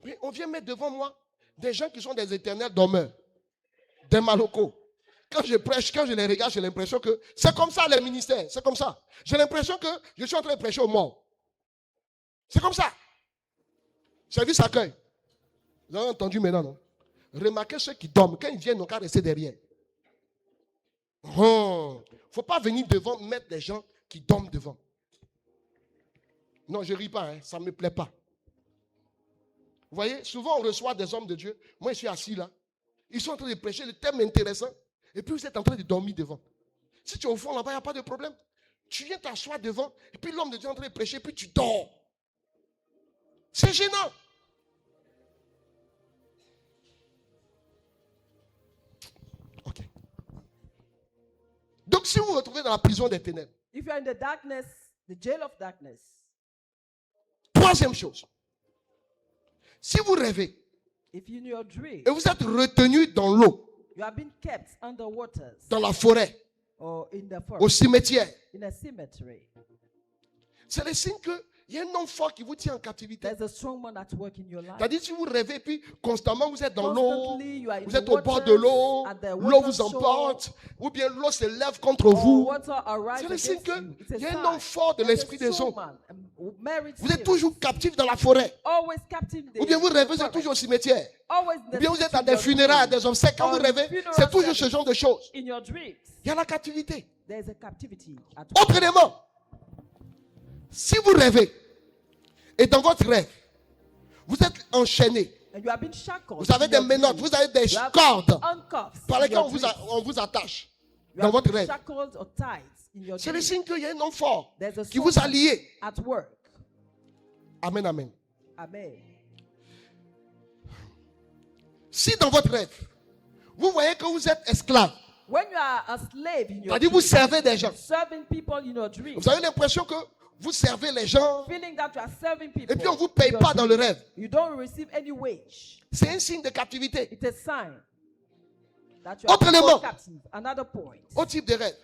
Puis on vient mettre devant moi des gens qui sont des éternels dormeurs, des malocos. Quand je prêche, quand je les regarde, j'ai l'impression que c'est comme ça les ministères, c'est comme ça. J'ai l'impression que je suis en train de prêcher aux morts. C'est comme ça. Service accueil. Vous avez entendu maintenant, non? Remarquez ceux qui dorment. Quand ils viennent, ils n'ont qu'à rester derrière. Il ne faut pas venir devant mettre des gens qui dorment devant. Non, je ne ris pas, hein, ça ne me plaît pas. Vous voyez, souvent on reçoit des hommes de Dieu. Moi, je suis assis là. Ils sont en train de prêcher, le thème est intéressant. Et puis vous êtes en train de dormir devant. Si tu es au fond là-bas, il n'y a pas de problème. Tu viens t'asseoir devant, et puis l'homme de Dieu est en train de prêcher, et puis tu dors. C'est gênant. Ok. Donc si vous vous retrouvez dans la prison des ténèbres, If you are in the darkness, the jail of darkness, troisième chose, si vous rêvez if in your dream et vous êtes retenu dans l'eau, you have been kept under waters dans la forêt, or in the au forest, cimetière, in a cemetery, c'est le signe qu'il y a un homme fort qui vous tient en captivité. there's a strong man at work in your life. C'est-à-dire si vous rêvez puis constamment vous êtes dans l'eau, Constantly, you are in vous the êtes au bord de waters, l'eau, at the l'eau water vous shore, emporte, ou bien l'eau se lève contre or vous. water arise C'est le signe against you. It's qu'il y a a un sign. homme fort de There's a l'esprit des strong eaux. man, a married Vous êtes spirit, toujours captif dans la forêt. always captive in the Ou bien vous rêvez, vous êtes forest, toujours au cimetière. always in Ou the bien vous êtes à cemetery des funérailles, à des obsèques. Quand or vous rêvez, funeral c'est toujours ce service. genre de choses. In your dreams, Il y a la captivité. there's a captivity at work. Autre élément, si vous rêvez et dans votre rêve, vous êtes enchaîné, And you have been shackled. vous avez in des your menottes, dreams. vous avez des You have cordes handcuffs par in lesquelles your on dreams. vous attache You dans have votre been rêve. shackled or tied in your C'est le dreams. signe qu'il y a un homme fort There's a qui vous a strong lié. man at work. Amen, amen. Amen. Si dans votre rêve, vous voyez que vous êtes esclave, When you are a slave in your c'est-à-dire vous dreams, servez des gens, serving people in your dreams, vous avez l'impression que vous servez les gens, feeling that you are serving people, et puis on ne vous paye in your pas dans le dreams, rêve. you don't receive any wage. C'est un signe de captivité. It's a sign. That you are Autre being élément. held captive. Another point. Au type de rêve.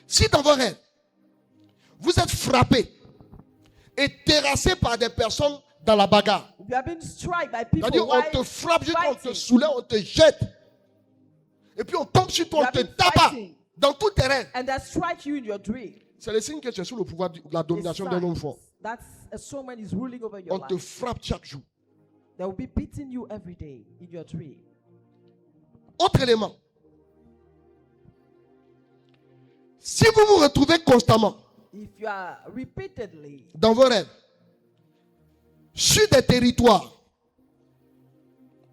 Si dans vos rêves, vous êtes frappé et terrassé par des personnes dans la bagarre, If you have been struck by people c'est-à-dire on while te frappe, on te fighting, soulève, on te jette, et puis on tombe sur toi, You on te have been tabac fighting. dans tous tes rêves, and they strike you in your dream, c'est le signe que tu es sous le pouvoir de la it's domination d'un homme fort. signs that's a strong man is ruling over your On te life. frappe chaque jour. They will be beating you every day in your dream. Autre élément. Si vous vous retrouvez constamment If you are repeatedly dans vos rêves sur des territoires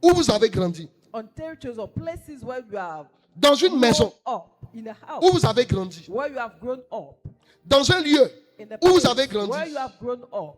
où vous avez grandi, on territories or places where you have dans une grown maison up, in a house où vous avez grandi, where you have grown up, dans un lieu in a où vous place avez grandi, where you have grown up,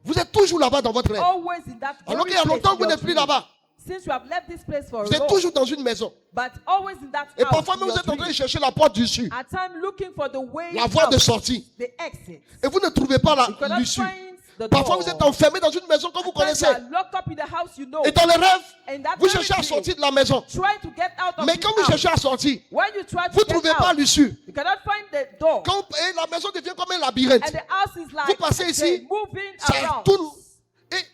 vous êtes toujours là-bas dans votre rêve. always in that Alors very qu'il y a place longtemps in que vous your n'êtes plus dream. là-bas. Since you have left this place for Vous a êtes long, toujours dans une maison. but always in that Et house parfois in même vous your êtes en train dream. de chercher la porte d'issue, At time looking for the way la voie de out, sortie. the exit. Et vous ne trouvez pas You cannot l'issue. find the Parfois door. vous êtes enfermé dans une maison que vous At times connaissez. you are locked up in the house you know. Et dans les rêves, And that vous very cherchez à day, sortir de la maison. trying to get out of Mais this quand vous house, cherchez à sortir, when you try vous to ne trouvez get pas out, l'issue. you cannot find the door. Quand et la maison devient comme un labyrinthe. And the house is like Vous passez they're ici, moving ça around. tourne. Et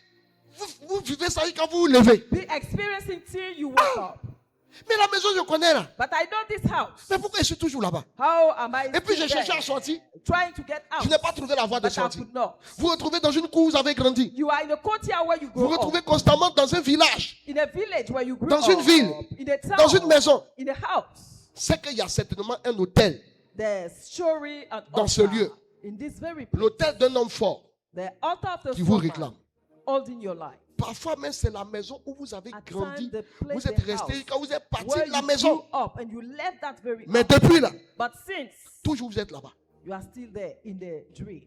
vous vivez ça quand vous vous levez. Be experiencing till you wake up. Mais la maison, je connais là. But I know this house. Mais pourquoi je suis toujours là-bas? How am I Et puis j'ai still cherché à there? sortir. Trying to get out. Je n'ai pas trouvé la voie de But I sortie. could not. Vous vous retrouvez dans une cour où vous avez grandi. You are in a courtyard where you Vous vous grow retrouvez up. constamment dans un village, In a village where you grew dans up. une ville, In a town. dans une maison. In a house. C'est qu'il y a certainement un hôtel. There's surely an Dans ce altar lieu. in this very place. L'hôtel d'un homme fort The altar of the qui vous strong man réclame. holding your life. Parfois même c'est la maison où vous avez At grandi. times, the place, Vous êtes the resté house quand vous êtes parti where de la you maison. grew up and you left that very Mais house. depuis là, But since toujours vous êtes là-bas. you are still there in the dream,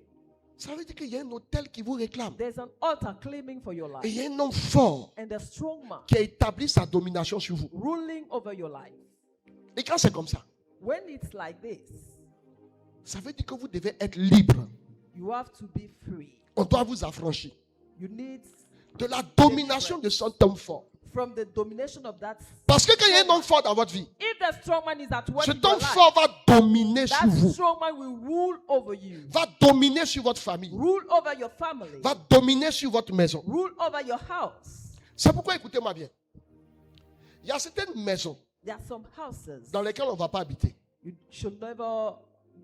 Ça veut dire qu'il y a un hôtel qui vous réclame. there's an altar claiming for your Et il life. y a un homme fort And a strong man qui a établi sa domination sur vous. ruling over your life. Et quand c'est comme ça, When it's like this, ça veut dire que vous devez être libre. you have to be free. On doit vous affranchir You need de la domination de cet homme fort. from the domination of that. Parce que quand il y a un homme fort dans votre vie, If the strong man is at work in cet your homme life, fort va dominer sur that vous, strong man will rule over you, va dominer sur votre famille, rule over your family, va dominer sur votre maison. rule over your house. C'est pourquoi, écoutez-moi bien, il y a certaines maisons There are some houses dans lesquelles on ne va pas habiter. you should never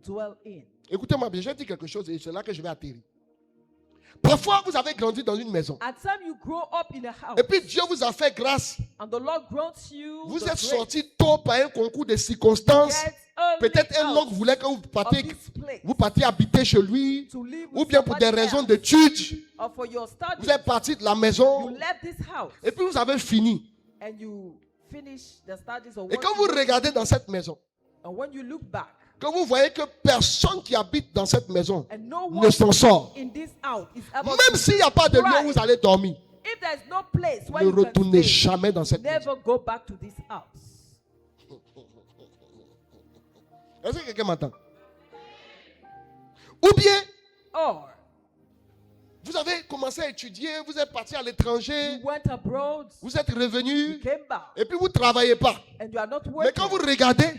dwell in. Écoutez-moi bien, j'ai dit quelque chose et c'est là que je vais atterrir. Parfois, vous avez grandi dans une maison. At time you grow up in a house, Et puis Dieu vous a fait grâce. and the Lord grants you Vous the êtes grace sorti tôt par un concours de circonstances. to get early Peut-être un out oncle voulait que of vous partiez habiter chez lui. to live Ou with bien pour des somebody raisons else, d'études. or for your studies. Vous êtes parti de la You maison. left this house Et puis vous avez fini. and you finish the studies or Et what quand you vous want. regardez dans cette maison, And when you look back que vous voyez que personne qui habite dans cette maison and no ne one s'en sort. in this house is able Même to, s'il n'y a pas de lieu où vous allez dormir, if there's no place where ne you can retournez stay, jamais dans cette maison. never go back to this house. Est-ce que quelqu'un m'entend? Ou bien, Or vous avez commencé à étudier, vous êtes parti à l'étranger, you went abroad, vous êtes you revenu, came back, et puis vous ne travaillez pas. and you are not Mais working. quand vous regardez,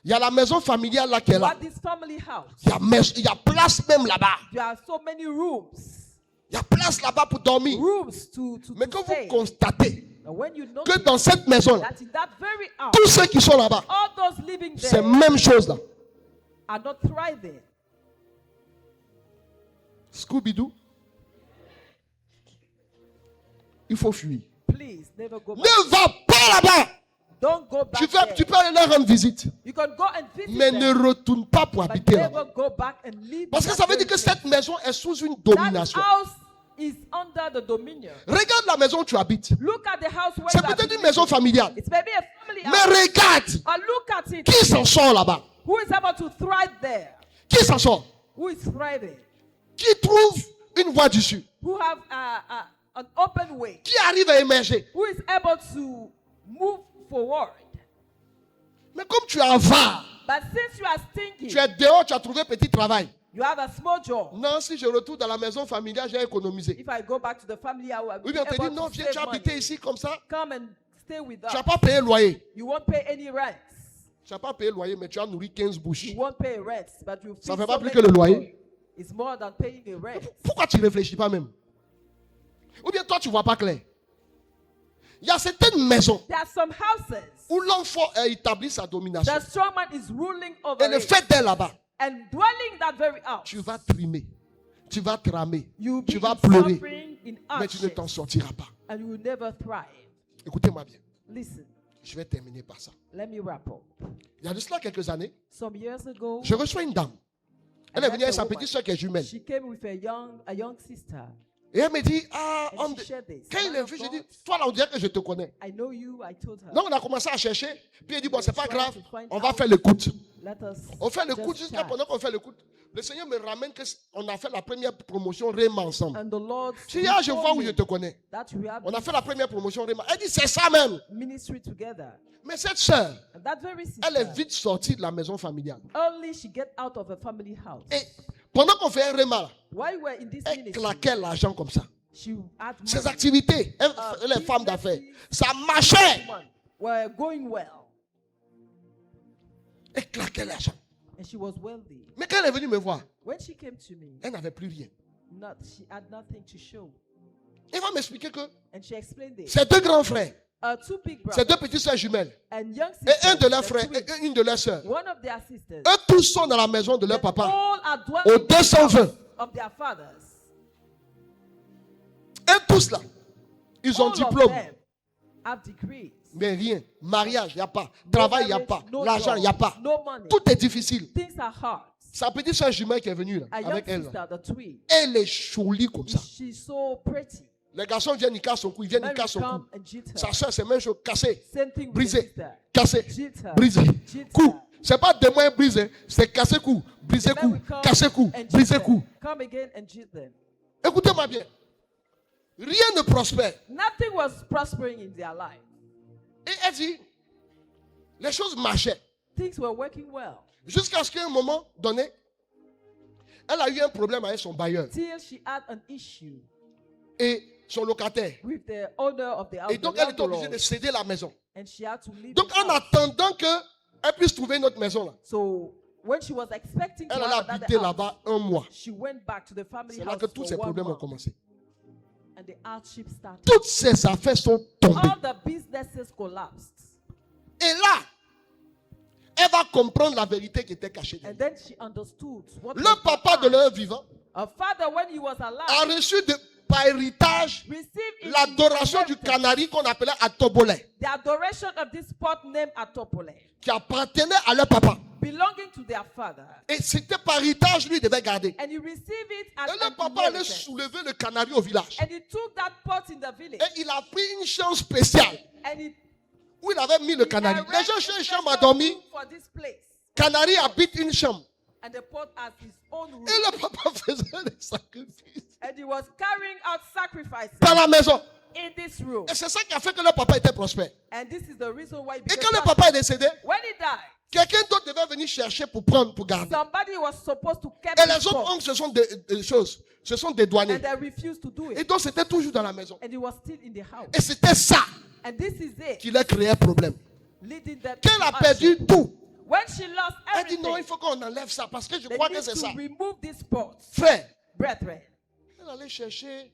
il y a la maison familiale là qui est You là. have this family house. Il y a place même là-bas. There are so many rooms, Il y a place là-bas pour dormir. rooms to Mais quand stay. vous constatez And when you que notice dans cette maison-là, that in that very house, tous ceux qui sont là-bas, all those living c'est there la même chose là. are not thriving, Scooby-Doo, il faut fuir. please never go back. Ne va pas là-bas. Don't go back Tu there. peux aller leur rendre visite, You can go and visit mais them, ne retourne pas pour but habiter là-bas. never go back and live. Parce que in ça that veut dire que very cette place. maison est sous une That domination. house is under the dominion. Regarde la maison où tu habites. Look at the house where C'est you are peut-être une living. maison familiale. It's maybe a family Mais house. regarde, Or look at it. qui s'en sort là-bas? Who is able to thrive there? Qui s'en sort? Who is thriving? Qui trouve une voie d'issue? Who have an open way? Qui arrive à émerger? Who is able to move forward? Mais comme tu es avare, But since you are stingy, tu es dehors, tu as trouvé petit travail. you have a small job. Non, si je retourne dans la maison familiale, j'ai économisé. If I go back to the family, I will Ou be bien on te able dit, non, to viens, save tu as habité money. ici comme ça. Come and stay with Tu us. n'as pas payé loyer. You won't pay any rent. Tu n'as pas payé loyer, mais tu as nourri 15 bouches. You won't pay rent, but you Ça feed fait pas so plus many que le people. loyer. It's more than paying a rent. Pourquoi tu ne réfléchis pas même? Ou bien toi, tu ne vois pas clair? Il y a certaines maisons There are some houses où l'homme fort a établi sa domination. the strong man is ruling over Et le it. fait d'être là-bas, And dwelling in that very house, tu vas trimer, tu vas tramer, you tu be vas in pleurer, suffering, in mais tu ne hardship, t'en sortiras pas. and you will never thrive. Écoutez-moi bien, Listen, je vais terminer par ça. let me wrap up. Il y a de cela quelques années, Some years ago, je reçois une dame. Elle I est venue met avec a sa woman. petite soeur qui est jumelle. She came with a young sister, Et elle me dit, and she shared this. quand il Man est of vu, je God, dis, toi là, on dirait que je te connais. I know you, I told her. Donc on a commencé à chercher, puis il dit, bon, c'est pas grave, Trying to on find va out. faire l'écoute. Let us On fait just l'écoute jusqu'à chat. pendant qu'on fait l'écoute. Le Seigneur me ramène qu'on a fait la première promotion Réma ensemble. And the Lord Je dis, je vois told où je me te connais. that we have On a fait la première promotion Réma. Elle dit, c'est ça même. ministry together. Mais cette sœur, And that very sister, elle est vite sortie de la maison familiale. only she get out of a family house. Et pendant qu'on fait un Réma, While we were in this elle ministry, claquait l'argent comme ça. she had Ses money. activités, elle est femme d'affaires, ça marchait. Were going well, Elle claquait l'argent. and she was wealthy. Mais quand elle est venue me voir, When she came to me, elle n'avait plus rien. she had nothing to show. Elle va m'expliquer que And she explained this. ses deux grands frères, Two big ses brothers deux petites soeurs jumelles, and young et sisters, un de leurs the frères, twins, et une de leurs soeurs, one of their sisters, eux tous sont dans la maison de leur they papa, all are au dwelling in the 220. house of their fathers. Et tous là, ils ont All of diplôme, them have degrees. mais rien. Mariage, il n'y a pas. No Travail, il n'y a marriage, pas. no L'argent, il n'y a job, pas. no money. Tout est difficile. Things are hard. Sa petite soeur jumelle qui est venue là, A young avec elle, là, sister, the twin, elle est jolie comme ça. she's so pretty. Les garçons viennent, ils cassent son cou, ils viennent, ils Men cassent will son come cou. and jeet her. Sa soeur, c'est même chose, cassé, Same thing with the brisé, sister. cassé, Jeet her. brisé, Jeet cou. her. C'est pas des moyens brisés, c'est cassé cou, brisé The men cou, will come cassé cou, and jeet brisé them. cou. Come again and jeet them. Écoutez-moi bien. Rien ne prospère. Nothing was prospering in their life. Et elle dit, les choses marchaient. Things were working well Jusqu'à ce qu'à un moment donné, elle a eu un problème avec son bailleur till she had an issue et son locataire. with the owner of the house. Et donc, the elle était obligée landlord, de céder la maison. and she had to leave. Donc, the en house. attendant qu'elle puisse trouver une autre maison, là, So when she was expecting to elle have allait another habiter house, là-bas un mois. she went back to the family C'est là house que tous for ces 1 problèmes ont month, commencé. and the hardship started. Toutes ces affaires sont tombées. All the businesses collapsed, Et là, elle va comprendre la vérité qui était cachée and d'elle. then she understood what Le was papa de behind. leur vivant A father, when he was a alive, reçu par héritage received in l'adoration du inheritance canari qu'on appelait Atobolé, the adoration of this spot named Atopole, qui appartenait à leur papa. belonging to their father. Et c'était par héritage, lui, il devait garder. And he received it as Et le an papa allait inheritance. soulever le canari au village. And he took that pot in the village. Et il a pris une chambre spéciale And he où il avait mis le canari. Les gens erected cherchent une a chambre à special dormir. room for this place. Canari habite une chambre. And the pot has his own room. Et le papa faisait des sacrifices And he was carrying out sacrifices dans la maison. in this room. Et c'est ça qui a fait que le papa était prospère. And this is the reason why he Et became quand le prosperous. papa est décédé, When he died, quelqu'un d'autre devait venir chercher pour prendre, pour garder. somebody was supposed to keep Et his les autres pot. oncles se sont des choses, se sont dédouanés. And they refused to do Et it. donc c'était toujours dans la maison. And he was still in the house. Et c'était ça And this is it, qui leur créait problème. leading them Quand elle a to perdu hardship. tout, When she lost elle dit non, il everything, faut qu'on enlève ça parce que je they crois que need c'est to ça. remove this pot. Frère, Brethren, elle allait chercher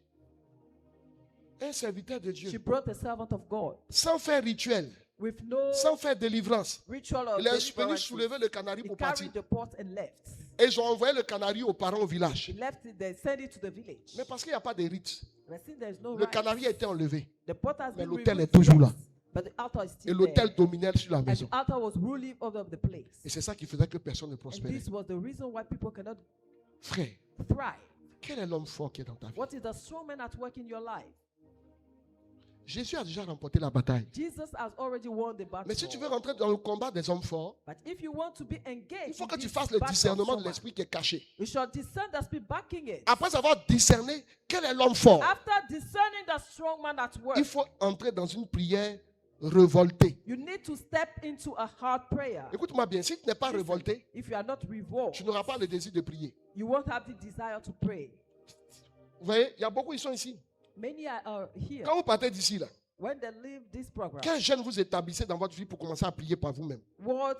un serviteur de she Dieu brought a servant of God sans faire rituel, with no sans faire délivrance. ritual of Il est venu deliverance. soulever le canari He pour partir. carried the pot and left. Et ils ont envoyé le canari aux parents au village. He left it, they sent it to the village. Mais parce qu'il n'y a pas de rite, But since there's no le right, canari a été enlevé. the pot has Mais been l'autel removed, est toujours là. yes, but the altar is Et still l'autel there. dominait sur la And maison. the altar was ruling over the place. Et c'est ça qui faisait que personne ne And prospérait. this was the reason why people cannot Frère, thrive. quel est l'homme fort qui est dans ta vie? What is the strong man at work in your life? Jésus a déjà remporté la bataille. Jesus has already won the battle. Mais si tu veux rentrer dans le combat des hommes forts, But if you want to be engaged, il faut in que tu this fasses le battle of discernement de someone, l'esprit qui est caché. you shall discern the spirit backing it. Après avoir discerné quel est l'homme fort, After discerning the strong man at work, il faut entrer dans une prière révoltée. you need to step into a hard prayer. Écoute-moi bien, si tu n'es pas Listen, révolté, if you are not revolted, tu n'auras pas le désir de prier. you won't have the desire to pray. Vous voyez, il y a beaucoup qui sont ici. Many are here. Quand vous partez d'ici, là, when they leave this program, Quel jeûne vous établissez dans votre vie pour commencer à prier par vous-même? what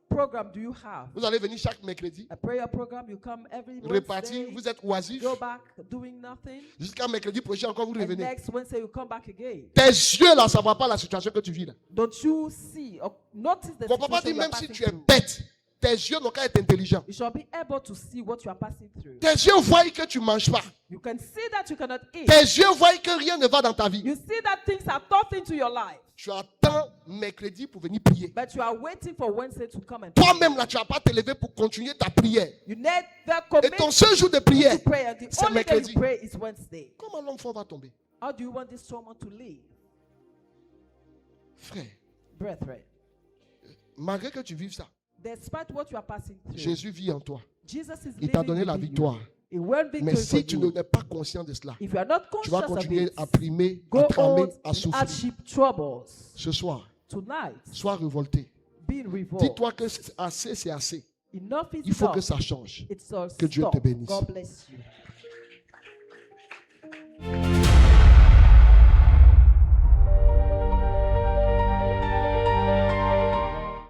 program do you have? Vous allez venir chaque mercredi, A prayer program, you come every repartir, Wednesday, vous êtes oisif. go back doing nothing, Jusqu'à mercredi prochain, encore vous and revenez. next Wednesday you come back again. Tes yeux là, ça ne va pas la situation que tu vis là. Don't you see or notice the Mon papa dit situation you are même si passing tu es through? bête, tes yeux n'ont qu'à être intelligents. You shall be able to see what you are passing through. Tes yeux voient que tu ne manges pas. You can see that you cannot eat. Tes yeux voient que rien ne va dans ta vie. You see that things are thought into your life, Tu attends mercredi pour venir prier. but you are waiting for Wednesday to come and Toi-même là, tu ne vas pas te lever pour continuer ta prière. you never Et commit ton seul jour de prière, to prayer. The c'est only day mercredi. you pray is Wednesday. Comment l'homme fort va tomber? How do you want this sermon to live? Frère, Brethren, malgré que tu vives ça, despite what you are passing through, Jésus vit en toi. Jesus is Il t'a living donné la within you. victoire. He won Mais victory si for tu you. n'es pas conscient de cela, If you are not tu vas conscious of continuer it, à primer, à go tramer, on à in souffrir. hardship troubles. Ce soir, Tonight, sois révolté. being revolted. Dis-toi que c'est assez, c'est assez. Enough is Il faut enough. que ça change. It's all Que Dieu te stop. bénisse. God bless you.